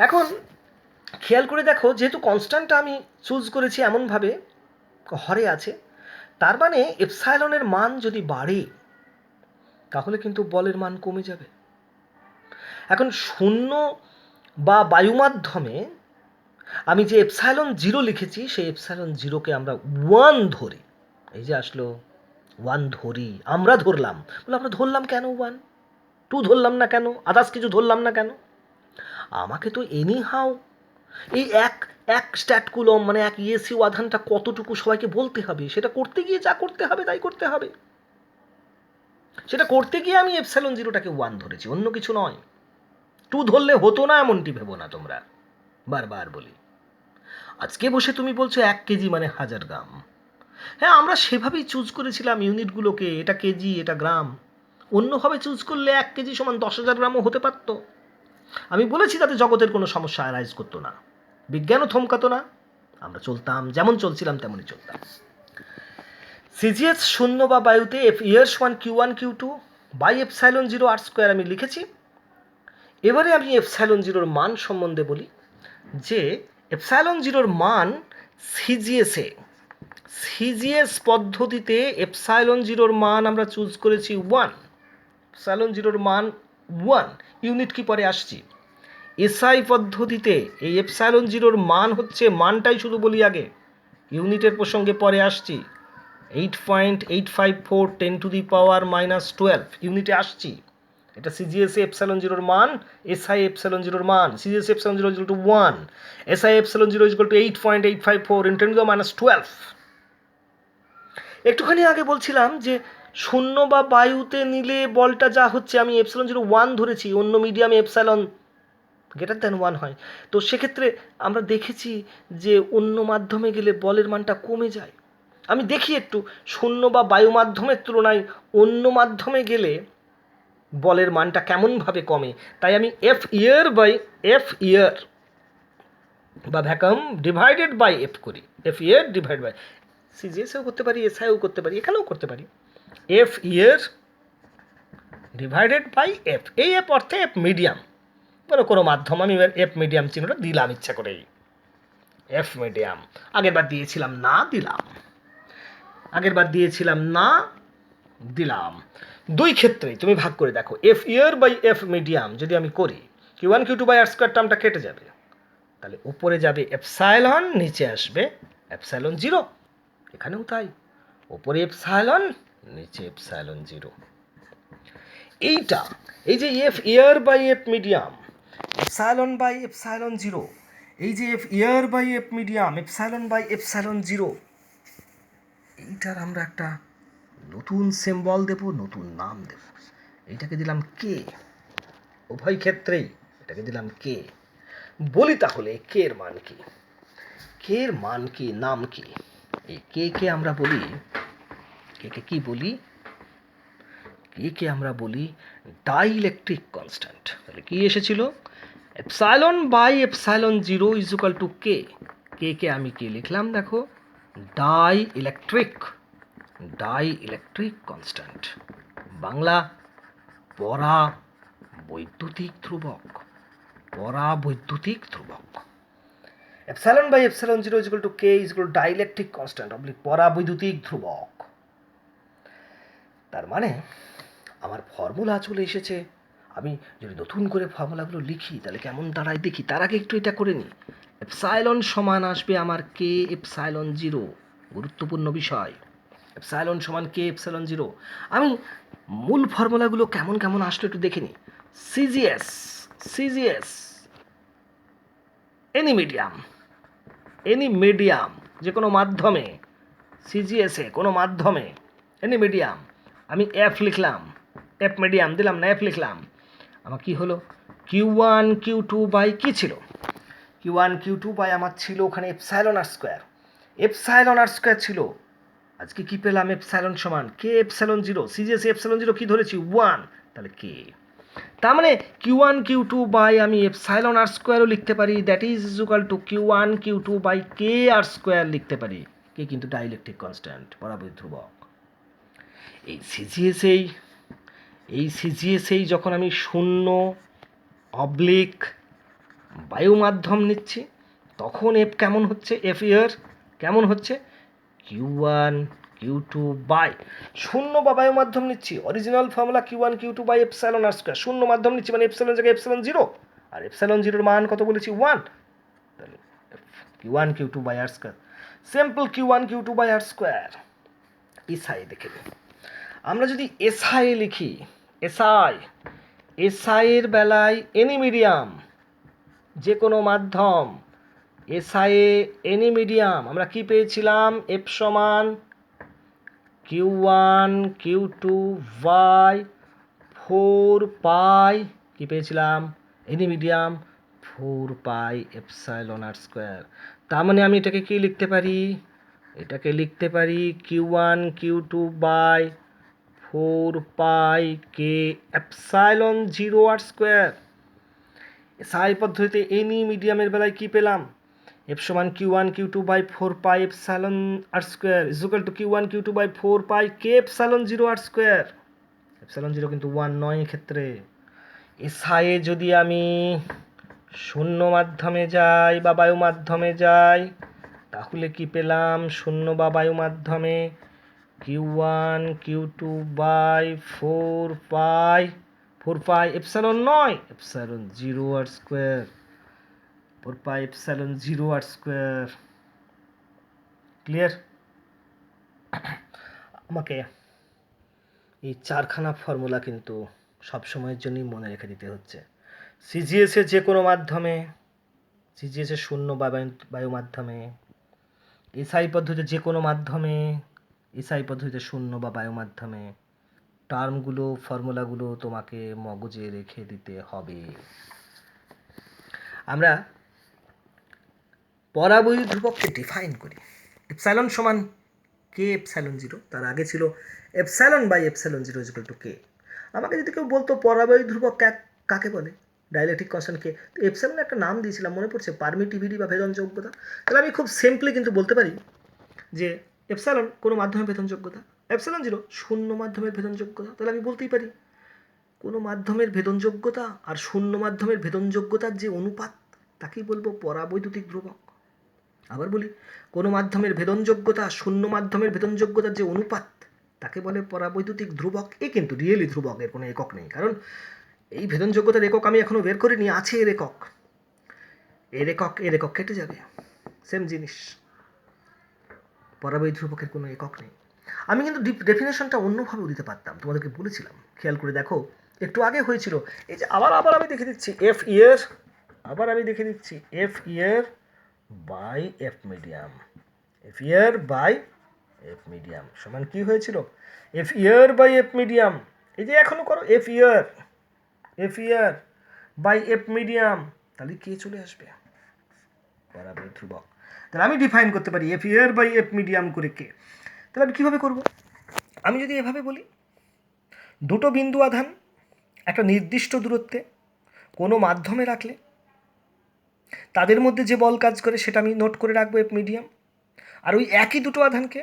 A: এখন খেয়াল করে দেখো, যেহেতু কনস্ট্যান্টটা আমি চুজ করেছি এমনভাবে হরে আছে, তার মানে এপসাইলনের মান যদি বাড়ে তাহলে কিন্তু বলের মান কমে যাবে। এখন শূন্য বা বায়ু মাধ্যমে আমি যে এপসাইলন 0 লিখেছি, সেই এপসাইলন 0কে আমরা 1 ধরি, এই যে আসলো 1 ধরি, আমরা ধরলাম, বলে আমরা ধরলাম কেন 1, 2 ধরলাম না কেন, আদার্স কিছু ধরলাম না কেন? আমাকে তো এনি হাউ এই এক এক স্ট্যাটকুলম মানে এক ইএসইউ আধানটা কতটুকু সবাইকে বলতে হবে, সেটা করতে গিয়ে যা করতে হবে তাই করতে হবে। সেটা করতে গিয়ে আমি এপসাইলন জিরোটাকে 1 ধরেছি, অন্য কিছু নয়। 2 ধরলে হতো না এমনটি ভেবো না তোমরা, বারবার বলি। আজকে বসে তুমি বলছো 1 কেজি মানে 1000 গ্রাম। হ্যাঁ, আমরা সেভাবেই চুজ করেছিলাম ইউনিটগুলোকে, এটা কেজি এটা গ্রাম। অন্যভাবে চুজ করলে 1 কেজি সমান 10,000 গ্রামও হতে পারতো। আমি বলেছি তাতে জগতের কোনো সমস্যা অ্যারাইজ করতো না, বিজ্ঞানও থমকাতো না, আমরা চলতাম যেমন চলছিলাম তেমনই চলতাম। সিজিএস শূন্য বা বায়ুতে এফ ইয়ার্স 1 Q1 Q2 by epsilon zero r square আমি লিখেছি। এবারে আমি এপসাইলন জিরোর মান সম্বন্ধে বলি যে এপসাইলন জিরোর মান সিজিএস পদ্ধতিতে এপসাইলন জিরোর মান আমরা চুজ করেছি 1। এপসাইলন জিরোর মান 1, ইউনিট কি পরে আসছি। এসআই পদ্ধতিতে এই এপসাইলন জিরোর মান হচ্ছে, মানটাই শুধু বলি আগে, ইউনিটের প্রসঙ্গে পরে আসছি, 8.854 10⁻⁻12 ইউনিটে আসছি। এটা সিজিএসএ এপসাইলন জিরোর মান, এসআই এপসাইলন জিরোর মান। সিজিএসএ epsilon zero equal to 1, SI epsilon zero equal to 8.854 10⁻12। একটুখানি আগে বলছিলাম যে শূন্য বা বায়ুতে নিলে বলটা যা হচ্ছে, আমি এপসাইলন জিরো 1 ধরেছি, অন্য মিডিয়ামে এপসাইলন গ্রেটার দ্যান 1 হয়। তো সেক্ষেত্রে আমরা দেখেছি যে অন্য মাধ্যমে গেলে বলের মানটা কমে যায়। আমি দেখি একটু শূন্য বা বায়ু মাধ্যমের তুলনায় অন্য মাধ্যমে গেলে বলের মানটা কেমনভাবে কমে। তাই আমি এফ ইয়ার বা ভ্যাকাম ডিভাইডেড বাই এফ করি। এফ ইয়ার ডিভাইড বাই, সিজিএসেও করতে পারি, এসআইও করতে পারি, এখানেও করতে পারি। F air divided by F, এই এফ অর্থে এফ মিডিয়াম, কোনো মাধ্যম, আমি এফ মিডিয়াম চিহ্নটা দিলাম ইচ্ছা করেই। এফ মিডিয়াম আগের বার দিয়েছিলাম না, দিলাম। দুই ক্ষেত্রেই তুমি ভাগ করে দেখো, F air by F medium যদি আমি করি, Q1 Q2 by r square টার্মটা কেটে যাবে, তাহলে উপরে যাবে এপসাইলন, নিচে আসবে এপসাইলন জিরো। এখানেও তাই, উপরে এপসাইলন, নিচে এপসাইলন জিরো। এইটা, এই যে F air by F medium, epsilon by epsilon zero, এই যে F air by F medium, epsilon by epsilon zero, এইটার আমরা একটা নতুন সিম্বল দেব, নতুন নাম দেব। এইটাকে দিলাম কে, উভয় ক্ষেত্রেই এটাকে দিলাম কে। বলি তাহলে কে এর মান কি, কে এর মান কি, নাম কি। এই কে আমরা বলি, কে কি বলি, কে আমরা বলি ডাইইলেকট্রিক কনস্ট্যান্ট। তাহলে কি এসেছিল, epsilon by epsilon zero is equal to K. K আমি কি লিখলাম দেখো, ডাইইলেকট্রিক কনস্ট্যান্ট, বাংলা পরাবৈদ্যুতিক ধ্রুবক। Epsilon by epsilon zero is equal to K is equal to dielectric constant oblique পরাবৈদ্যুতিক ধ্রুবক। তার মানে আমার ফর্মুলা চলে এসেছে। আমি যদি নতুন করে ফর্মুলাগুলো লিখি তাহলে কেমন দাঁড়ায় দেখি, তার আগে একটু এটা করে নিই। এপসাইলন সমান আসবে আমার কে এপসাইলন জিরো, গুরুত্বপূর্ণ বিষয়। এপসাইলন সমান কে এপসাইলন জিরো। আমি মূল ফর্মুলাগুলো কেমন আসলো একটু দেখে নিই। সিজিএস এনি মিডিয়াম যে কোনো মাধ্যমে, সিজিএসে কোনো মাধ্যমে এনি মিডিয়াম, আমি এফ লিখলাম, এফ মিডিয়াম দিলাম না, এফ লিখলাম। আমার কি হলো, Q1 Q2 বাই কি ছিল, Q1 Q2 বাই আমার ছিল ওখানে এপসাইলন আর স্কোয়ার ছিল। আজকে কি পেলাম, এপসাইলন সমান K epsilon zero. CGS epsilon zero কি ধরেছি, 1, তাহলে কে। তার মানে Q1 Q2 বাই আমি এপসাইলন আর স্কোয়ারও লিখতে পারি, that is equal to Q1 Q2 by K r square লিখতে পারি। কে কিন্তু ডাইইলেকট্রিক কনস্ট্যান্ট, পরাবৈদ্যুতিক ধ্রুবক। এই সিজিএসেই যখন আমি শূন্য অবলিক বায়ু মাধ্যম নিচ্ছি, তখন এফ কেমন হচ্ছে, এফ ইয়ার কেমন হচ্ছে, Q1 Q2 বাই শূন্য বা বায়ু মাধ্যম নিচ্ছি, original formula Q1 Q2 by epsilon r square. শূন্য মাধ্যম নিচ্ছি মানে এপসাইলন জায়গায় এপসাইলন জিরো, আর এপসাইলন জিরোর মান কত বলেছি, 1। তাহলে Q1 Q2 by r square, simple Q1 Q2 by r square. SI দেখে নিই, আমরা যদি এসআই লিখি, এসআই এর বেলায় এনি মিডিয়াম, যে কোনো মাধ্যম, এসআইএ এনি মিডিয়াম, আমরা কি পেয়েছিলাম? এফ সমান Q1 Q2 বাই 4 পাই, কি পেয়েছিলাম? Any medium 4 pi epsilon r square. তার মানে আমি এটাকে কি লিখতে পারি? এটাকে লিখতে পারি Q1 Q2 by 4 pi K epsilon 0 r square. SI পদ্ধতিতে এনি মিডিয়ামের বেলায় কি পেলাম? এফ সমান Q1 Q2 by 4 pi epsilon r square is equal to Q1 Q2 by 4 pi K epsilon 0 r square. Epsilon 0 কিন্তু 1 নয় ক্ষেত্রে। এসআইয়ে যদি আমি শূন্য মাধ্যমে যাই বা বায়ু মাধ্যমে যাই, তাহলে কি পেলাম? শূন্য বা বায়ু মাধ্যমে Q1 Q2 by 4 pi epsilon নয়, epsilon 0 r square, 4 pi epsilon 0 r square. Clear? আমাকে এই চারখানা ফর্মুলা কিন্তু সবসময়ের জন্যই মনে রেখে দিতে হচ্ছে। সিজিএসে যে কোনো মাধ্যমে, সিজিএসে শূন্য বা বায়ু মাধ্যমে, এসআই পদ্ধতিতে যে কোনো মাধ্যমে, এসআই পদ্ধতিতে শূন্য বা বায়ু মাধ্যমে, টার্মগুলো ফর্মুলাগুলো তোমাকে মগজে রেখে দিতে হবে। আমরা পরাবৈদ্যুতিক ধ্রুবককে ডিফাইন করি। এপসাইলন সমান কে এপসাইলন 0, তার আগে ছিল epsilon by epsilon 0 is equal to K. আমাকে যদি কেউ বলতো পরাবৈদ্যুতিক ধ্রুবক কাকে বলে, ডাইলেকট্রিক কনস্ট্যান্টকে, তো এপসাইলন একটা নাম দিয়েছিলাম, মনে পড়ছে? পারমিটিভিটি বা ভেদনযোগ্যতা। তাহলে আমি খুব সিম্পলি কিন্তু বলতে পারি যে এপসাইলন কোনো মাধ্যমের ভেদনযোগ্যতা, এপসাইলন 0 শূন্য মাধ্যমের ভেদনযোগ্যতা। তাহলে আমি বলতেই পারি কোনো মাধ্যমের ভেদনযোগ্যতা আর শূন্য মাধ্যমের ভেদনযোগ্যতার যে অনুপাত, তাকেই বলবো পরাবৈদ্যুতিক ধ্রুবক। আবার বলি, কোনো মাধ্যমের ভেদনযোগ্যতা শূন্য মাধ্যমের ভেদনযোগ্যতার যে অনুপাত, তাকে বলে পরাবৈদ্যুতিক ধ্রুবক। এ কিন্তু রিয়েলি ধ্রুবক, এর কোনো একক নেই, কারণ এই ভেদনযোগ্যতার একক আমি এখনো বের করিনি। আছে এর একক, এর একক কেটে যাবে, সেম জিনিস। পরাবৈদ্যুতিক ধ্রুবকের কোনো একক নেই। আমি কিন্তু ডেফিনেশনটা অন্যভাবেও দিতে পারতাম, তোমাদেরকে বলেছিলাম, খেয়াল করে দেখো, একটু আগে হয়েছিল। এই যে আবার আমি দেখে দিচ্ছি এফ ইয়ার, আবার আমি দেখে দিচ্ছি F air by F medium, F air by F medium সমান কি হয়েছিল? F air by F medium. এই যে এখনো করো, F air by F medium, তাহলে কে চলে আসবে? পরাবৈদ্যুতিক ধ্রুবক। তাহলে আমি ডিফাইন করতে পারি F air by F medium করে কে। তাহলে আমি কীভাবে করব? আমি যদি এভাবে বলি, দুটো বিন্দু আধান একটা নির্দিষ্ট দূরত্বে কোনো মাধ্যমে রাখলে তাদের মধ্যে যে বল কাজ করে সেটা আমি নোট করে রাখবো এফ মিডিয়াম। আর ওই একই দুটো আধানকে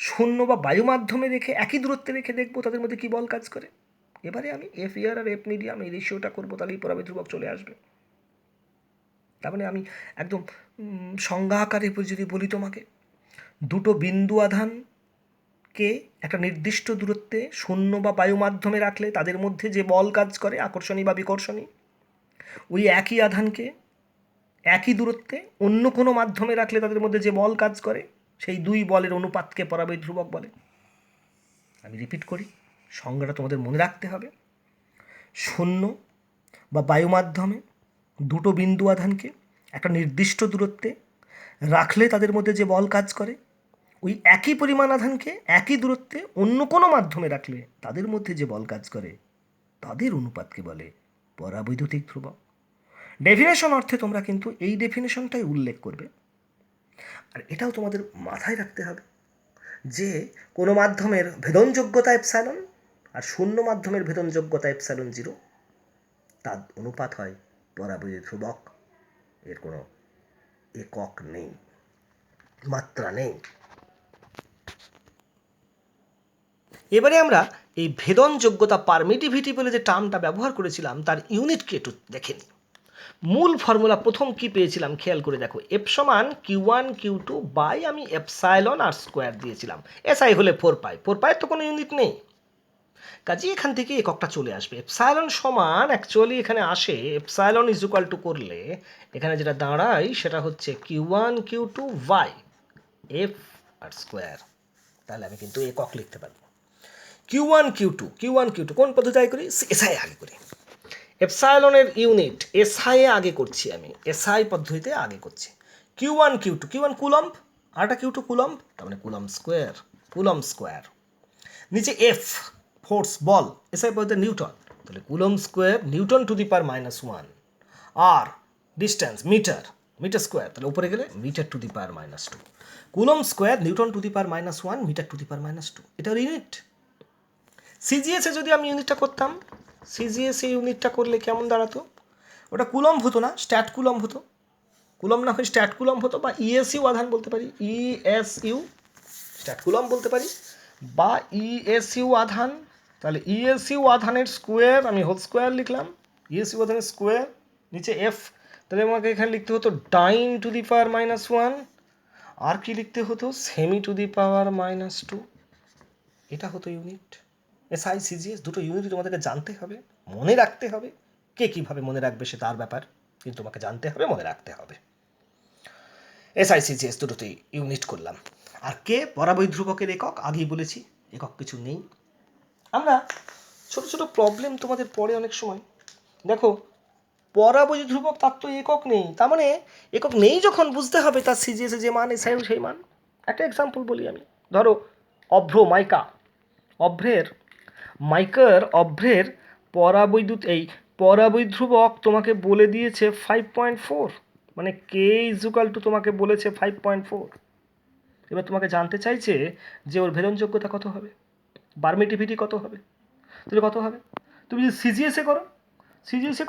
A: শূন্য বা বায়ু মাধ্যমে রেখে একই দূরত্বে রেখে দেখবো তাদের মধ্যে কী বল কাজ করে। এবারে আমি এফ ইয়ার আর এফ মিডিয়াম এই রেশিওটা করবো, তাহলেই পরাবৈদ্যুতিক ধ্রুবক চলে আসবে। তার মানে আমি একদম সংজ্ঞা আকারে যদি বলি তোমাকে, দুটো বিন্দু আধানকে একটা নির্দিষ্ট দূরত্বে শূন্য বা বায়ু মাধ্যমে রাখলে তাদের মধ্যে যে বল কাজ করে, আকর্ষণী বা বিকর্ষণী, ওই একই আধানকে একই দূরত্বে অন্য কোনো মাধ্যমে রাখলে তাদের মধ্যে যে বল কাজ করে, সেই দুই বলের অনুপাতকে পরাবৈদ্যুতিক ধ্রুবক বলে। আমি রিপিট করি, সংজ্ঞাটা তোমাদের মনে রাখতে হবে। শূন্য বা বায়ু মাধ্যমে দুটো বিন্দু আধানকে একটা নির্দিষ্ট দূরত্বে রাখলে তাদের মধ্যে যে বল কাজ করে, ওই একই পরিমাণ আধানকে একই দূরত্বে অন্য কোনো মাধ্যমে রাখলে তাদের মধ্যে যে বল কাজ করে, তাদের অনুপাতকে বলে পরাবৈদ্যুতিক ধ্রুবক। ডেফিনেশন অর্থে তোমরা কিন্তু এই ডেফিনেশনটাই উল্লেখ করবে। আর এটাও তোমাদের মাথায় রাখতে হবে যে কোনো মাধ্যমের ভেদনযোগ্যতা এপসাইলন আর শূন্য মাধ্যমের ভেদনযোগ্যতা এপসাইলন 0, তার অনুপাত হয় পরাবৈদ্যুতিক ধ্রুবক। এর কোনো একক নেই, মাত্রা নেই। এবারে আমরা এই ভেদনযোগ্যতা পারমিটিভিটি বলে যে টার্মটা ব্যবহার করেছিলাম, তার ইউনিটকে একটু দেখে নিই। মূল ফর্মুলা প্রথম কি পেয়েছিলাম খেয়াল করে দেখো, এফ সমান Q1 Q2 বাই আমি এপসাইলন আর স্কোয়ার দিয়েছিলাম। এসআই হলে 4 পাই তো কোনো ইউনিট নেই, কাজে এখান থেকে এককটা চলে আসবে। এপসাইলন সমান অ্যাকচুয়ালি এখানে আসে, এপসাইলন ইজ ইকুয়াল টু করলে এখানে যেটা দাঁড়ায় সেটা হচ্ছে Q1 Q2 by F R square. তাহলে আমি কিন্তু একক লিখতে পারবো। Q1 Q2 কোন পদ্ধতি আগে করি? এসআই আগে করি। এপসাইলনের ইউনিট এসআই এ আগে করছি আমি, এসআই পদ্ধতিতে আগে করছি। Q1 Q2, Q1 কুলম্ব, আরটা Q2 কুলম্ব, তার মানে কুলম্ব স্কোয়ার। নিচে এফ ফোর্স বল, এসআই পদ্ধতিতে নিউটন, তাহলে coulomb square newton to the power -1। আর ডিস্টেন্স মিটার স্কোয়ার, তাহলে উপরে গেলে metre to the power -2। Coulomb square newton to the power -1 metre to the power -2, এটার ইউনিট। সিজিএসে যদি আমি ইউনিটটা করতাম, সিজিএসে ইউনিটটা করলে কেমন দাঁড়াতো, ওটা কুলম্ব হতো না, স্ট্যাট কুলম্ব হতো। কুলম্ব না হয়ে স্ট্যাট কুলম্ব হতো, বা ইএসইউ আধান বলতে পারি, ইএসইউ স্ট্যাট কুলম্ব বলতে পারি, বা ইএসইউ আধান। তাহলে ইএসইউ আধানের স্কোয়ার আমি হোল স্কোয়ার লিখলাম, ইএসইউ আধানের স্কোয়ার, নিচে এফ, তাহলে আমাকে এখানে লিখতে হতো ডাইন টু দি পাওয়ার -1, আর কি লিখতে হতো সেমি টু দি পাওয়ার -2। এটা হতো ইউনিট। এসআই সিজিএস দুটো ইউনিট তোমাদেরকে জানতে হবে, মনে রাখতে হবে। কে কীভাবে মনে রাখবে সে তার ব্যাপার, কিন্তু তোমাকে জানতে হবে, মনে রাখতে হবে। এসআই সিজিএস দুটোতেই ইউনিট করলাম। আর কে বরাবর ধ্রুবকের একক, আগেই বলেছি, একক কিছু নেই। আমরা ছোট ছোট প্রবলেম তোমাদের পড়ে অনেক সময়, দেখো পরাবৈদ্যুতিক ধ্রুবক তার তো একক নেই, তার মানে একক নেই যখন বুঝতে হবে তার সিজিএসে যে মান এসআইও সেই মান। একটা এক্সাম্পল বলি আমি, ধরো অভ্র অভ্রের পরাবৈদ্যুতিক ধ্রুবক তোমাকে বলে দিয়েছে 5.4, মানে কে ইজুকাল টু তোমাকে বলেছে 5.4। এবার তোমাকে জানতে চাইছে যে ওর ভেদনযোগ্যতা কত হবে, পারমিটিভিটি কত হবে, তাহলে কত হবে, তুমি যদি সিজিএসে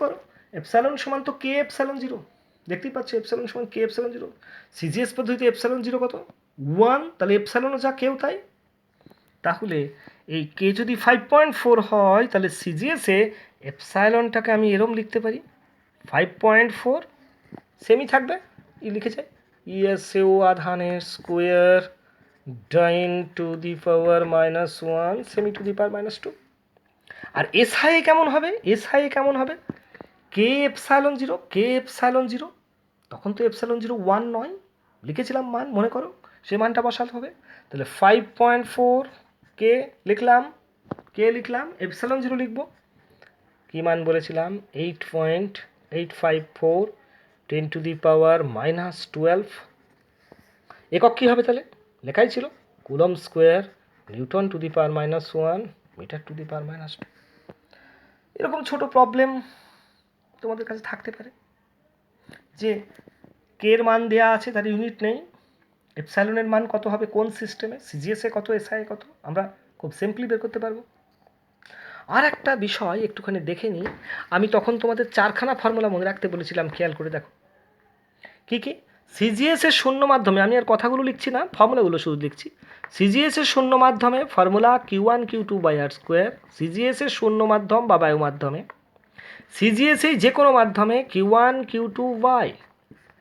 A: করো এপসাইলন সমান তো কে এপসাইলন জিরো, দেখতেই পাচ্ছ এপসাইলন সমান কে এপসাইলন জিরো। সিজিএস পদ্ধতিতে এপসাইলন জিরো কত 1, তাহলে এপসাইলনও যা কেউ তাই। তাহলে এই কে যদি 5.4 হয়, তাহলে সিজিএসে এপসাইলনটাকে আমি এরম লিখতে পারি 5.4, সেমি থাকবে, লিখে যাই ইএসইউ আধানের square dyne to the power -1 সেমি টু দি পাওয়ার -2। আর এসআই কেমন হবে, কে এপসাইলন জিরো, তখন তো এপসাইলন জিরো 1 নয়, লিখেছিলাম মান মনে করো, সে মানটা বসাতে হবে। তাহলে 5.4 কে লিখলাম, এপসাইলন জিরো লিখবো, কী মান বলেছিলাম 8.854 10 টু দি পাওয়ার -12। একক কী হবে তাহলে, লেখাই ছিল coulomb square newton to the power -1 metre to the power -2। এরকম ছোট প্রবলেম তোমাদের কাছে থাকতে পারে, যে কে এর মান দেওয়া আছে তার ইউনিট নেই, এপসাইলনের মান কত হবে কোন সিস্টেমে, সিজিএসএ কত, এসআই কত, আমরা খুব সিম্পলি বের করতে পারবো। আর একটা বিষয় একটুখানি দেখে নিই, আমি তখন তোমাদের 4খানা ফর্মুলা মনে রাখতে বলেছিলাম, খেয়াল করে দেখো কী কী। সিজিএসের শূন্য মাধ্যমে, আমি আর কথাগুলো লিখছি না, ফর্মুলাগুলো শুধু লিখছি। সিজিএসের শূন্য মাধ্যমে ফর্মুলা Q1 Q2/r², সিজিএসের শূন্য মাধ্যম বা বায়ু মাধ্যমে, সিজিএসে যে কোনো মাধ্যমে Q1 Q2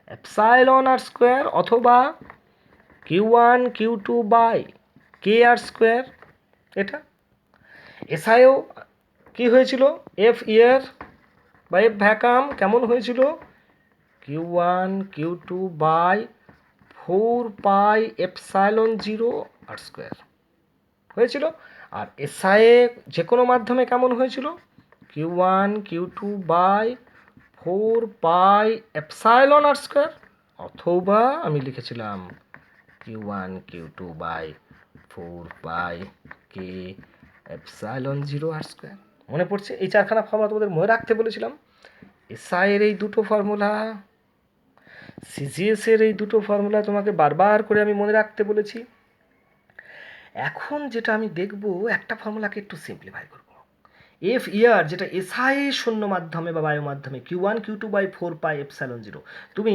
A: এপসাইলন r² অথবা Q1 Q2/kr²। এটা এসআইও কী হয়েছিল, এফ ইয়ার বা এফ ভ্যাকাম কেমন হয়েছিল, Q1 Q2/4πε0 r² হয়েছিল। আর এসআইএ যে কোনো মাধ্যমে কেমন হয়েছিল, Q1 Q2/4πε r², অথবা আমি লিখেছিলাম Q1 Q2/4πk∈0 r²। মনে পড়ছে, এই 4খানা ফর্মুলা তোমাদের মনে রাখতে বলেছিলাম। এসআইয়ের এই দুটো ফর্মুলা, সিজিএসের এই দুটো ফর্মুলা তোমাকে বারবার করে আমি মনে রাখতে বলেছি। এখন যেটা আমি দেখব, একটা ফর্মুলাকে একটু সিম্পলিফাই করব। এফ ইয়ার যেটা এসআই শূন্য মাধ্যমে বা বায়ু মাধ্যমে Q1 Q2/4πε0, তুমি,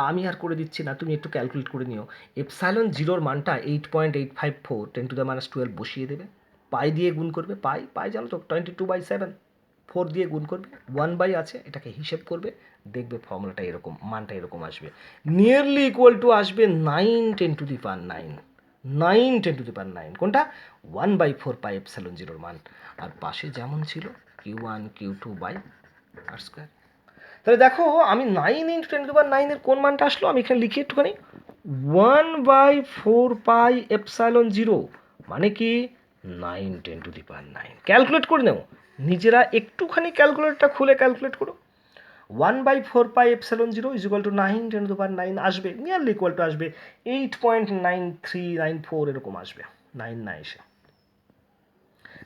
A: আমি আর করে দিচ্ছি না, তুমি একটু ক্যালকুলেট করে নিও। এপসাইলন জিরোর মানটা 8.854 10 টু দ্য -12 বসিয়ে দেবে, পাই দিয়ে গুণ করবে, পাই জানো তো 22/7, 4 দিয়ে গুণ করবে, 1 আছে, এটাকে হিসেব করবে, দেখবে ফর্মুলাটা এরকম, মানটা এরকম আসবে, নিয়ারলি ইকুয়াল টু আসবে 9 10 টু দি পাওয়ার 9 কোনটা 1/4πε0 মান, আর পাশে যেমন ছিল Q1 Q2/r²। তাহলে দেখো আমি 9 × 10⁹ এর কোন মানটা আসলো, আমি এখানে লিখি একটুখানি, 1/4πε0 মানে কি 9 10⁹। ক্যালকুলেট করে নেও, নিজেরা একটুখানি ক্যালকুলেটরটা খুলে ক্যালকুলেট করো। 1/4πε0 ইজ ইকুয়াল টু 9 × 9 আসবে, নিয়ারলি ইকুয়াল টু আসবে 8.9394 এরকম আসবে, 9 না এসে।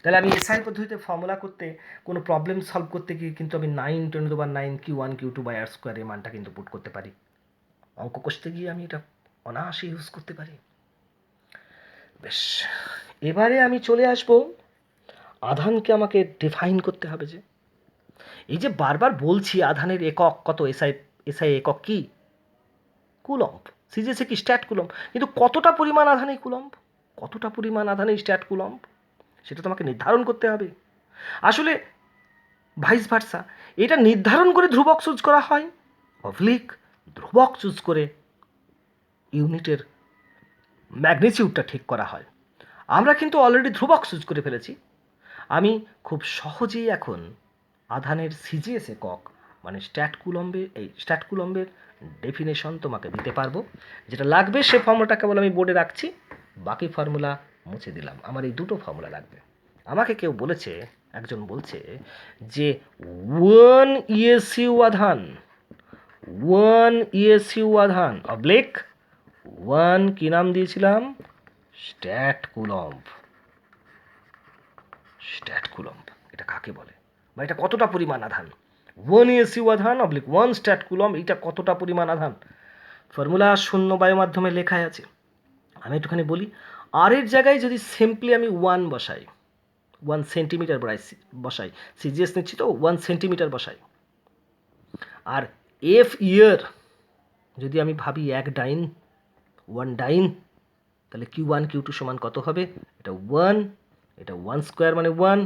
A: তাহলে আমি এসআই পদ্ধতিতে ফর্মুলা করতে কোনো প্রবলেম সলভ করতে গিয়ে কিন্তু আমি 9 × 9 Q1 Q2/r² এই মানটা কিন্তু পুট করতে পারি। অঙ্ক কষতে গিয়ে আমি এটা অনায়াসে ইউজ করতে পারি। বেশ, এবারে আমি চলে আসবো আধানকে আমাকে ডিফাইন করতে হবে। যে এই যে বারবার বলছি আধানের একক কত, এসআই একক কি? কুলম্ব। সিজিএসে কি স্ট্যাট কুলম্ব, কিন্তু কতটা পরিমাণ আধানে কুলম্ব, কতটা পরিমাণ আধানে স্ট্যাট কুলম্ব, সেটা তোমাকে নির্ধারণ করতে হবে। আসলে ভাইস ভার্সা, এটা নির্ধারণ করে ধ্রুবক চুজ করা হয়, অবলিক ধ্রুবক চুজ করে ইউনিটের ম্যাগনিটিউডটা ঠিক করা হয়। আমরা কিন্তু অলরেডি ধ্রুবক চুজ করে ফেলেছি। আমি খুব সহজেই এখন আধানের সিজিএস একক মানে স্ট্যাট কুলম্বের ডেফিনেশন তোমাকে দিতে পারবো। যেটা লাগবে সে ফর্মুলাটা কেবল আমি বোর্ডে রাখছি, বাকি ফর্মুলা মুছে দিলাম। আমার এই দুটো ফর্মুলা লাগবে। আমাকে কেউ বলেছে, একজন বলছে যে 1 ESU আধান অবলিক 1 কি নাম দিয়েছিলাম? Stat coulomb. এটা কাকে বলে বা এটা কতটা পরিমাণ আধান? 1 ESU আধান অবলিক 1 স্ট্যাট কুলম্ব, এটা কতটা পরিমাণ আধান? ফর্মুলা শূন্য বায়ু মাধ্যমে লেখাই আছে। আমি একটুখানি বলি, আর এর জায়গায় যদি সিম্পলি আমি 1 বসাই, 1 সেন্টিমিটার বসাই, সিজিএস নিচ্ছি তো 1 সেন্টিমিটার বসাই, আর এফ ইয়ার যদি আমি ভাবি 1 ডাইন, তাহলে Q1 Q2 সমান কত হবে? এটা 1, এটা 1² মানে 1,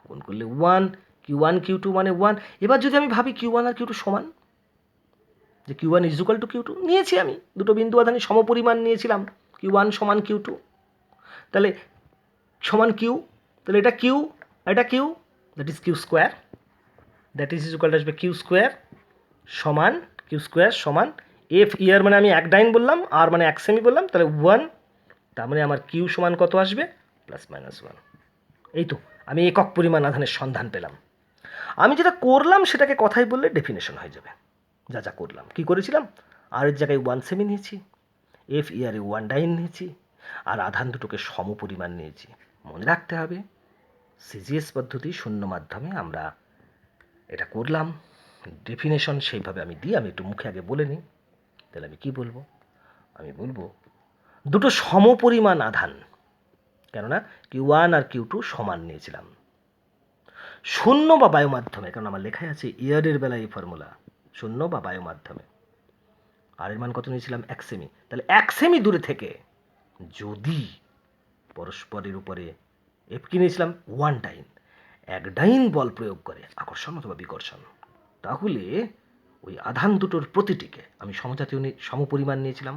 A: গুণ করলে 1, Q1 Q2 মানে 1। এবার যদি আমি ভাবি Q1 আর Q2 সমান, যে Q1 is equal two Q2 নিয়েছি, আমি দুটো বিন্দু আধানে সমপরিমাণ নিয়েছিলাম, Q1 সমান Q2, তাহলে সমান Q, তাহলে এটা Q, এটা Q, that is Q², that is equal two আসবে Q² সমান Q² সমান এফ ইয়ার মানে আমি 1 ডাইন বললাম, আর মানে 1 সেমি বললাম, তাহলে 1, তার মানে আমার কিউ সমান কত আসবে? +-1। এই তো আমি একক পরিমাণ আধানের সন্ধান পেলাম। আমি যেটা করলাম সেটাকে কথাই বললে ডেফিনেশন হয়ে যাবে। যা করলাম, কি করেছিলাম? আর এর জায়গায় 1 সেমি নিয়েছি, এফ ইয়ারে 1 ডাইন নিয়েছি, আর আধান দুটোকে সমপরিমাণ নিয়েছি। মনে রাখতে হবে সিজিএস পদ্ধতি শূন্য মাধ্যমে আমরা এটা করলাম। ডেফিনেশন সেইভাবে আমি দিই, আমি একটু মুখে আগে বলে নিই। তাহলে আমি কি বলবো? আমি বলবো দুটো সমপরিমাণ আধান, কেননা Q1 আর Q2 সমান নিয়েছিলাম। শূন্য বা বায়ু মাধ্যমে, কারণ আমার লেখাই আছে ইয়ারের বেলায় এই ফর্মুলা, শূন্য বা বায়ু মাধ্যমে আর এর মান কত নিয়েছিলাম? 1 সেমি। তাহলে 1 সেমি দূরে থেকে যদি পরস্পরের উপরে এফ কি নিয়েছিলাম? 1 ডাইন, 1 ডাইন বল প্রয়োগ করে, আকর্ষণ অথবা বিকর্ষণ, তাহলে ওই আধান দুটোর প্রতিটিকে, আমি সমপরিমাণ নিয়েছিলাম,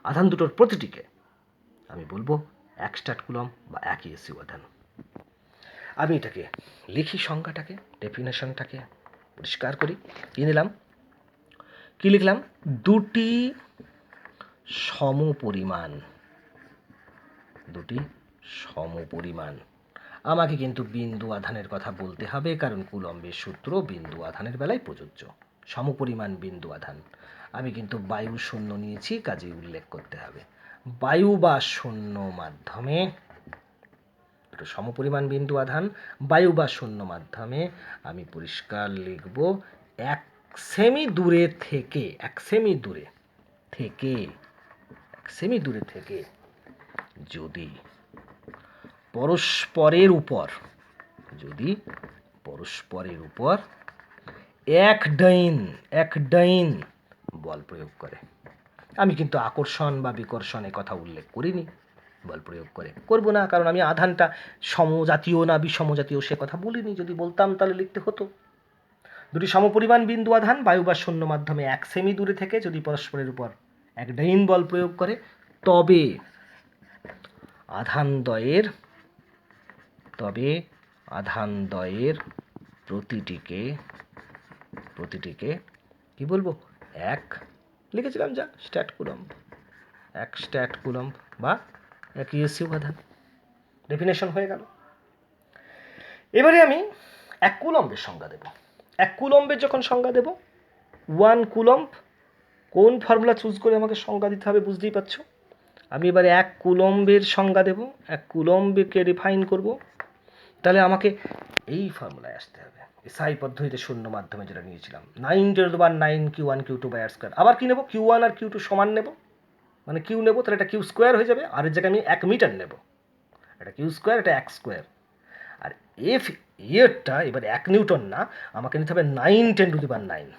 A: আধান দুটোর প্রতিটিকে আমি বলবো 1 স্ট্যাট কুলম্ব বা 1 ESU আধান। আমি এটাকে লিখি, সংজ্ঞাটাকে, ডেফিনেশনটাকে পরিষ্কার করি। কি লিখলাম? দুটি সমপরিমাণ। আমাকে কিন্তু বিন্দু আধানের কথা বলতে হবে, কারণ কুলম্বের সূত্র বিন্দু আধানের বেলায় প্রযোজ্য। সমপরিমাণ বিন্দু আধান। আমি কিন্তু বায়ু শূন্য নিয়েছি, কাজেই উল্লেখ করতে হবে বায়ু বা শূন্য মাধ্যমে, দুটো সমপরিমাণ বিন্দু আধান, বায়ু বা শূন্য মাধ্যমে আমি পরিষ্কার লিখব 1 সেমি দূরে থেকে যদি পরস্পরের উপর 1 ডাইন বল প্রয়োগ করে, আমি কিন্তু আকর্ষণ বা বিকর্ষণ কথা উল্লেখ করিনি, বল প্রয়োগ করে করব না, কারণ আমি আধানটা সমজাতীয় না বিষমজাতীয় সে কথা বলিনি। যদি বলতাম তাহলে লিখতে হতো। দুটি সমপরিমাণ বিন্দু আধান বায়ু বা শূন্য মাধ্যমে 1 সেমি দূরে থেকে যদি পরস্পরের উপর 1 ডাইন বল প্রয়োগ করে, তবে আধানদ্বয়ের প্রতিটিকে কি বলবো? 1 লিখেছিলাম যা স্ট্যাট কুলম্ব, 1 স্ট্যাট কুলম্ব বা 1 ESU আধান। ডেফিনেশন হয়ে গেল। এবারে আমি 1 কুলম্বের সংজ্ঞা দেব। 1 কুলম্বের যখন সংজ্ঞা দেব, 1 কুলম্ব, কোন ফর্মুলা চুজ করে আমাকে সংজ্ঞা দিতে হবে বুঝতেই পারছো। আমি এবারে 1 কুলম্বের সংজ্ঞা দেব, 1 কুলম্বকে ডিফাইন করব। তাহলে আমাকে এই ফর্মুলায় আসতে হবে, এসআই পদ্ধতিতে শূন্য মাধ্যমে যেটা নিয়েছিলাম, 9 Q1 Q2 by r square. আবার কি নেব, Q1 আর Q2 সমান নেব, মানে কিউ নেব, তাহলে এটা কিউ স্কোয়ার হয়ে যাবে, আর এর জায়গায় আমি 1 মিটার নেব, এটা কিউ স্কোয়ার, এটা 1 স্কোয়ার। আর এফ ইয়েরটা এবার 1 নিউটন না, আমাকে নিতে হবে 9×10⁹,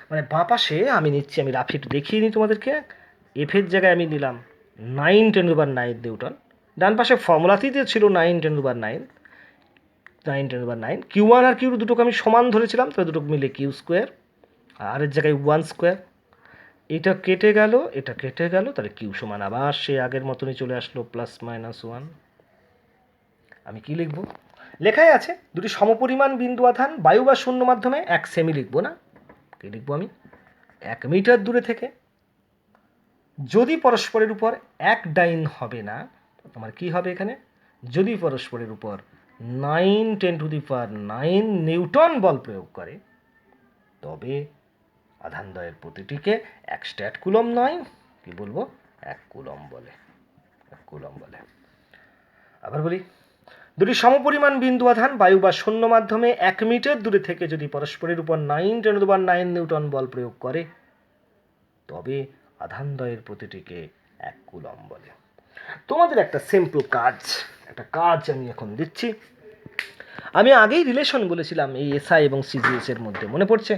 A: মানে বাঁ পাশে আমি নিচ্ছি, আমি রাফি একটু দেখিয়ে নিই তোমাদেরকে, এফের জায়গায় আমি নিলাম 9×10⁹ নিউটন, ডান পাশে ফর্মুলাতেই ছিল 9×9, Q1 আর Q2 দুটোকে আমি সমান ধরেছিলাম, তাহলে দুটো মিলে কিউ স্কোয়ার, আর এর জায়গায় 1 স্কোয়ার। এটা কেটে গেল, এটা কেটে গেল, তাহলে কিউ সমান আবার সে আগের মতনই চলে আসলো +-1। আমি কি লিখব, লেখাই আছে দুটি সমপরিমাণ বিন্দু আধান বায়ু বা শূন্য মাধ্যমে 1 সেমি লিখব না, কি লিখব আমি, 1 মিটার দূরে থেকে যদি পরস্পরের উপর 1 ডাইন হবে না, আমার কি হবে এখানে, যদি পরস্পরের উপর 9×10⁹ নিউটন বল প্রয়োগ করে, তবে আধানদ্বয়ের প্রতিটিকে 1 স্ট্যাট কুলম্ব নয়, কি বলবো, 1 কুলম্ব বলে, 1 কুলম্ব বলে। আবার বলি, দুটি সমপরিমাণ বিন্দু আধান বায়ু বা শূন্য মাধ্যমে 1 মিটার দূরে থেকে যদি পরস্পরের উপর 9×9 নিউটন বল প্রয়োগ করে, তবে আধানদ্বয়ের প্রতিটিকে 1 কুলম্ব বলে। তোমাদের একটা সিম্পল কাজ আমি এখন দিচ্ছি। আমি আগেই রিলেশন বলেছিলাম এই এসআই এবং সিজিএস এর মধ্যে, মনে পড়ছে,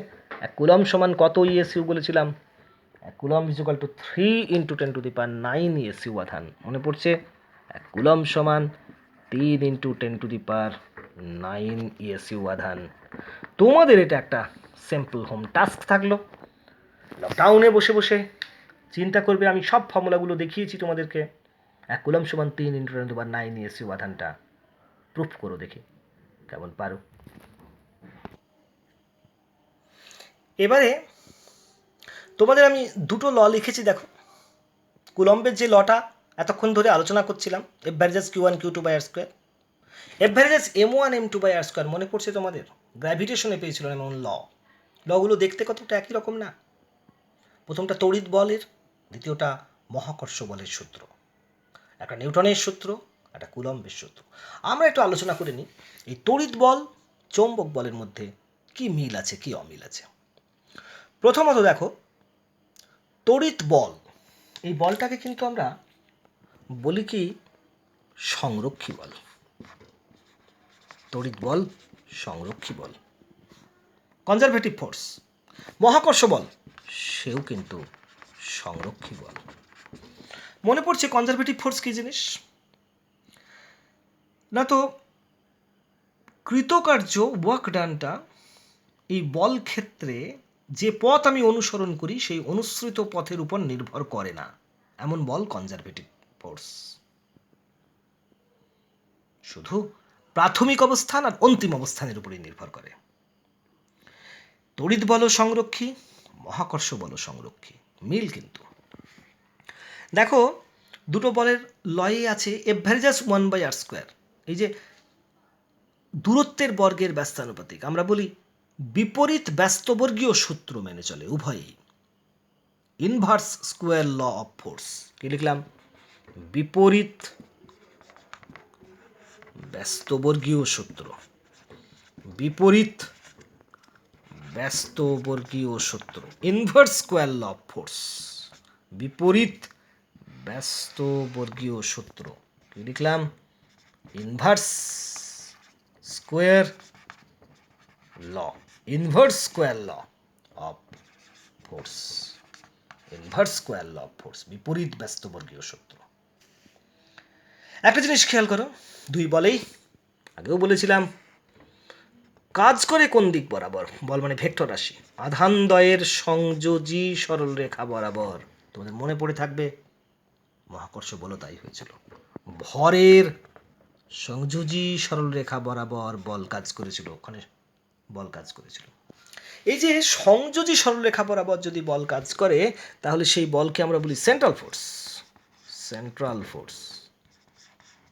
A: 1 কুলম্ব সমান কত ইএসইউ বলেছিলাম, 1 কুলম্ব = 3×10⁹ ইএসইউ আধান, মনে পড়ছে, 1 কুলম্ব সমান 3×10⁹ ইএসইউ আধান। তোমাদের এটা একটা সিম্পল হোম টাস্ক থাকলো, লকডাউনে বসে বসে চিন্তা করবে, আমি সব ফর্মুলাগুলো দেখিয়েছি তোমাদেরকে, 1 কুলম্ব সমান 3×10⁹ ইএসইউ আধানটা প্রুফ করো, দেখি কেমন পারো। এবারে তোমাদের আমি দুটো ল লিখেছি, দেখো, কুলম্বের যে লটা এতক্ষণ ধরে আলোচনা করছিলাম, F versus Q1 Q2 by r square, F versus M1 M2 by r square, মনে পড়ছে তোমাদের, গ্র্যাভিটেশনে পেয়েছিল এমন লগুলো দেখতে কতটা একই রকম না। প্রথমটা তড়িৎ বলের, দ্বিতীয়টা মহাকর্ষ বলের সূত্র, একটা নিউটনের সূত্র, একটা কুলম্বের সূত্র। আমরা একটু আলোচনা করে নিই এই তড়িৎ বল চৌম্বক বলের মধ্যে কি মিল আছে, কি অমিল আছে। প্রথমত দেখো, তড়িৎ বল, এই বলটাকে কিন্তু আমরা বলি কি সংরক্ষী বল, তড়িৎ বল সংরক্ষী বল, কনজারভেটিভ ফোর্স। মহাকর্ষ বল, সেও কিন্তু সংরক্ষী বল। মনে পড়ছে কনজারভেটিভ ফোর্স কি জিনিস না, তো কৃতকার্য ওয়ার্ক ডানটা এই বল ক্ষেত্রে যে পথ আমি অনুসরণ করি সেই অনুসৃত পথের উপর নির্ভর করে না, এমন বল কনজারভেটিভ ফোর্স। শুধু প্রাথমিক অবস্থান আর অন্তিম অবস্থানের উপরই নির্ভর করে। তড়িৎ বল সংরক্ষী, মহাকর্ষ বল সংরক্ষী, মিল কিন্তু। দেখো, দুটো বলের লয়ে আছে F versus 1 by r square, এই যে দূরত্বের বর্গের ব্যস্তানুপাতিক, আমরা বলি বিপরীত ব্যস্তবর্গীয় সূত্র মেনে চলে উভয়ই, inverse square law of force. কি লিখলাম, বিপরীত ব্যস্তবর্গীয় সূত্র, বিপরীত ব্যস্তবর্গীয় সূত্র, inverse square law of force, বিপরীত ব্যস্তবর্গীয় সূত্র। কি লিখলাম, inverse square law, inverse square law of force, inverse square law of force, বিপরীত ব্যস্তবর্গীয় সূত্র। একটা জিনিস খেয়াল করো, দুই বলেই আগেও বলেছিলাম কাজ করে কোন দিক বরাবর, বল মানে ভেক্টর রাশি, আধানদ্বয়ের সংযোজী সরল রেখা বরাবর। তোমাদের মনে পড়ে থাকবে মহাকর্ষ বলও তাই হয়েছিল, ভরের সংযোজী সরল রেখা বরাবর বল কাজ করেছিল, ওখানে বল কাজ করেছিল। এই যে সংযোজী সরলরেখা বরাবর যদি বল কাজ করে, তাহলে সেই বলকে আমরা বলি সেন্ট্রাল ফোর্স, সেন্ট্রাল ফোর্স।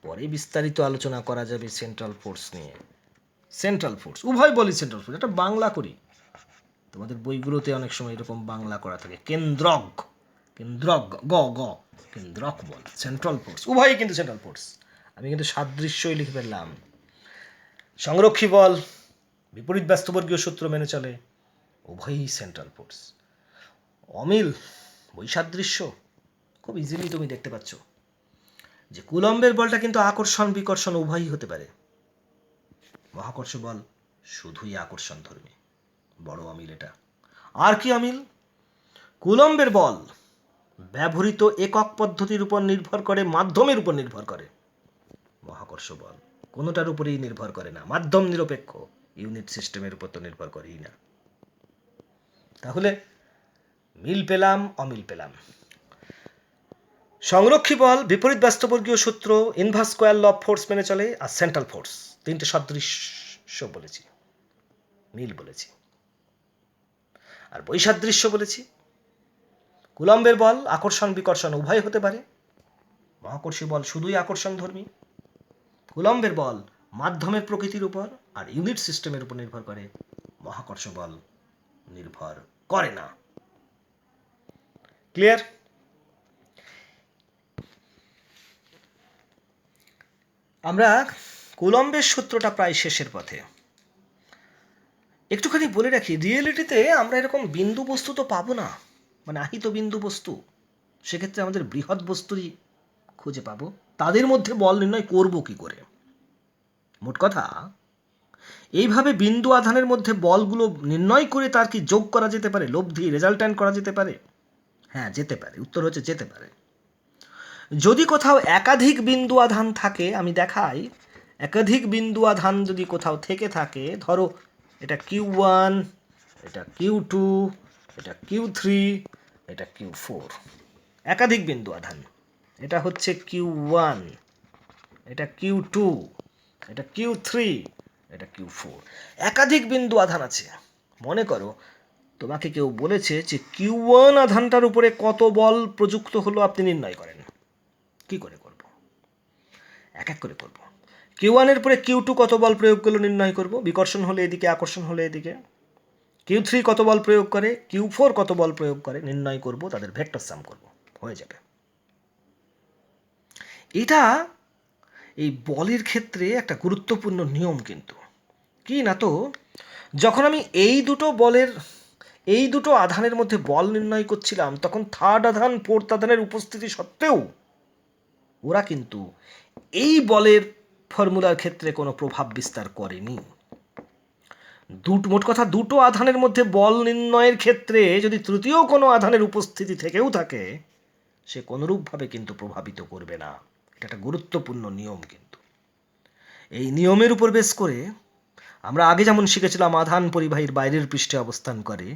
A: পরে বিস্তারিত আলোচনা করা যাবে সেন্ট্রাল ফোর্স নিয়ে। সেন্ট্রাল ফোর্স, উভয় বলই সেন্ট্রাল ফোর্স। এটা বাংলা করি, তোমাদের বইগুলোতে অনেক সময় এরকম বাংলা করা থাকে। কেন্দ্রক, কেন্দ্রক, গ গ কেন্দ্রক বল, সেন্ট্রাল ফোর্স, উভয়ই কিন্তু সেন্ট্রাল ফোর্স। আমি কিন্তু সাদৃশ্যই লিখে ফেললাম। সংরক্ষী বল বিপরীত ব্যস্তবর্গীয় সূত্র মেনে চলে, উভয়ই সেন্ট্রাল ফোর্স। অমিল বৈসাদৃশ্য খুব ইজিলি তুমি দেখতে পাচ্ছ যে কুলম্বের বলটা কিন্তু আকর্ষণ বিকর্ষণ উভয়ই হতে পারে। মহাকর্ষ বল শুধুই আকর্ষণ ধর্মী, বড় অমিল এটা। আর কি অমিল? কুলম্বের বল ব্যবহৃত একক পদ্ধতির উপর নির্ভর করে, মাধ্যমের উপর নির্ভর করে। মহাকর্ষ বল কোনোটার উপরেই নির্ভর করে না, মাধ্যম নিরপেক্ষ, ইউনিট সিস্টেমের উপর তো নির্ভর করেই না। তাহলে মিল পেলাম, অমিল পেলাম। সংরক্ষী বল বিপরীত ব্যস্তবর্গীয় সূত্র, inverse square law of force মেনে চলে, আর সেন্ট্রাল ফোর্স। তিনটে সাদৃশ্য বলেছি, মিল বলেছি। আর বৈসাদৃশ্য বলেছি, কুলম্বের বল আকর্ষণ বিকর্ষণ উভয় হতে পারে, মহাকর্ষী বল শুধুই আকর্ষণ ধর্মী। কুলম্বের বল মাধ্যমের প্রকৃতির উপর আর ইউনিট সিস্টেমের উপর নির্ভর করে, মহাকর্ষ বল নির্ভর করে না। ক্লিয়ার? আমরা কুলম্বের সূত্রটা প্রায় শেষের পথে। একটুখানি বলে রাখি, রিয়েলিটিতে আমরা এরকম বিন্দু বস্তু তো পাবো না, মানে আহিত বিন্দু বস্তু। সেক্ষেত্রে আমাদের বৃহৎ বস্তুই খুঁজে পাবো, তাদের মধ্যে বল নির্ণয় করব কি করে? মোট কথা, এইভাবে বিন্দু আধানের মধ্যে বলগুলো নির্ণয় করে তার কি যোগ করা যেতে পারে, লব্ধি রেজাল্ট্যান্ট করা যেতে পারে? হ্যাঁ, যেতে পারে। উত্তর হচ্ছে যেতে পারে। যদি কোথাও একাধিক বিন্দু আধান থাকে, আমি দেখাই, একাধিক বিন্দু আধান যদি কোথাও থেকে থাকে, ধরো এটা Q1, এটা Q2, এটা Q3, এটা Q4, একাধিক বিন্দু আধান। এটা হচ্ছে Q1, এটা Q2, এটা Q3, এটা Q4, একাধিক বিন্দু আধান আছে। মনে করো তোমাকে কেউ বলেছে যে Q1 আধানটার উপরে কত বল প্রযুক্ত হলো আপনি নির্ণয় করেন। কি করে করব? এক এক করে করব। Q1 এর পরে Q2 কত বল প্রয়োগ করলো নির্ণয় করব, বিকর্ষণ হলে এদিকে, আকর্ষণ হলে এদিকে। Q3 কত বল প্রয়োগ করে, Q4 কত বল প্রয়োগ করে নির্ণয় করব, তাদের ভেক্টর সাম করব, হয়ে যাবে। এটা এই বলের ক্ষেত্রে একটা গুরুত্বপূর্ণ নিয়ম কিন্তু। কি না তো, যখন আমি এই দুটো আধানের মধ্যে বল নির্ণয় করছিলাম, তখন থার্ড আধান ফোর্থ আধানের উপস্থিতি সত্ত্বেও ওরা কিন্তু এই বলের ফর্মুলার ক্ষেত্রে কোনো প্রভাব বিস্তার করেনি। মোট কথা, দুটো আধানের মধ্যে বল নির্ণয়ের ক্ষেত্রে যদি তৃতীয় কোনো আধানের উপস্থিতি থেকেও থাকে, সে কোনোরূপভাবে কিন্তু প্রভাবিত করবে না। এটা একটা গুরুত্বপূর্ণ নিয়ম কিন্তু। এই নিয়মের উপর বেস করে আমরা আগে যেমন শিখেছিলাম আধান পরিবাহীর বাইরের পৃষ্ঠে অবস্থান করে,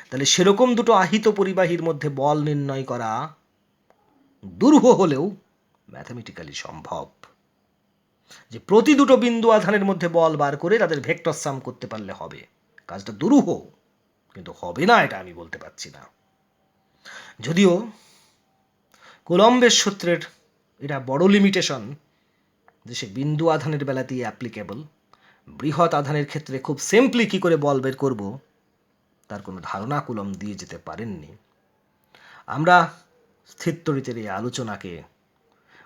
A: তাহলে সেরকম দুটো আহিত পরিবাহীর মধ্যে বল নির্ণয় করা দুরূহ হলেও ম্যাথমেটিক্যালি সম্ভব। যে প্রতি দুটো বিন্দু আধানের মধ্যে বল বার করে তাদের ভেক্টর সাম করতে পারলে হবে। কাজটা দুরূহ, কিন্তু হবে না এটা আমি বলতে পারছি না। যদিও কুলম্বের সূত্রের এটা বড় লিমিটেশন যে সে বিন্দু আধানের বেলাতেই অ্যাপ্লিকেবল। বৃহৎ আধানের ক্ষেত্রে খুব সিম্পলি কী করে বল বের করব তার কোনো ধারণা কুলম্ব দিয়ে যেতে পারেননি। আমরা স্থিরতড়িতের এই আলোচনাকে,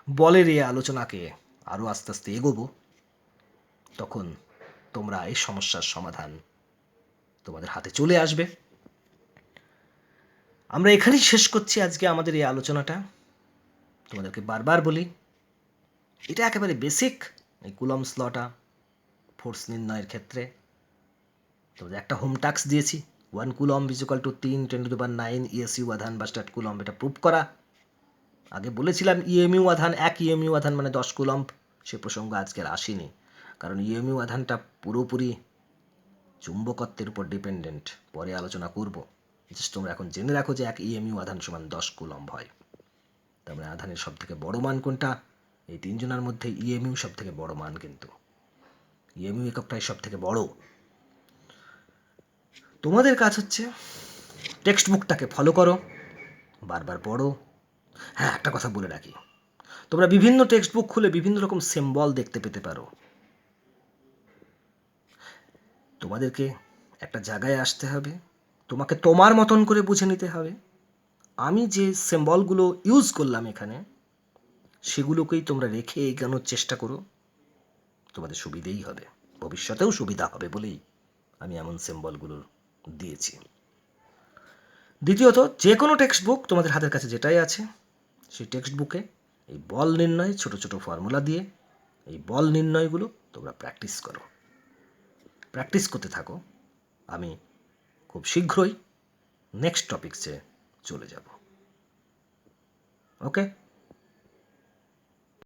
A: বলের এই আলোচনাকে আরও আস্তে আস্তে এগোবো। তখন তোমরা এই সমস্যার সমাধান তোমাদের হাতে চলে আসবে। আমরা এখানেই শেষ করছি আজকে আমাদের এই আলোচনাটা। তোমাদেরকে বারবার বলি, এটা একেবারে বেসিক, এই কুলম্বস লটা ফোর্স নির্ণয়ের ক্ষেত্রে। তোমাদের একটা হোম টাস্ক দিয়েছি, 1 কুলম্ব = 3 × 10⁹ ESU আধান বা স্ট্যাট কুলম্ব, এটা প্রুভ করা। আগে বলেছিলাম EMU আধান, 1 EMU আধান মানে 10 কুলম্ব, সে প্রসঙ্গ আজকে আর আসেনি, কারণ EMU আধানটা পুরোপুরি চুম্বকত্বের উপর ডিপেন্ডেন্ট, পরে আলোচনা করব। জাস্ট তোমরা এখন জেনে রাখো যে 1 EMU আধান সমান 10 কুলম্ব হয়। তারপরে আধানের সব থেকে বড় মান কোনটা? এই তিনজনের মধ্যে EMU সব থেকে বড় মান, কিন্তু EMU এককটাই সব থেকে বড়। তোমাদের কাজ হচ্ছে টেক্সট বুকটাকে ফলো করো, বারবার পড়ো। হ্যাঁ, একটা কথা বলে রাখি, তোমরা বিভিন্ন টেক্সট বুক খুলে বিভিন্ন রকম সিম্বল দেখতে পেতে পারো। তোমাদেরকে একটা জায়গায় আসতে হবে, তোমাকে তোমার মতন করে বুঝে নিতে হবে। আমি যে সিম্বলগুলো ইউজ করলাম এখানে, সেগুলোকেই তোমরা রেখে এগোনোর চেষ্টা করো, তোমাদের সুবিধেই হবে, ভবিষ্যতেও সুবিধা হবে বলেই আমি এমন সিম্বলগুলো দিয়েছি। দ্বিতীয়ত, যে কোনো টেক্সট বুক তোমাদের হাতের কাছে যেটাই আছে, সেই টেক্সট বুকে এই বল নির্ণয় ছোট ছোট ফর্মুলা দিয়ে এই বল নির্ণয়গুলো তোমরা প্র্যাকটিস করো, প্র্যাকটিস করতে থাকো। আমি খুব শীঘ্রই নেক্সট টপিকসে চলে যাব। ওকে।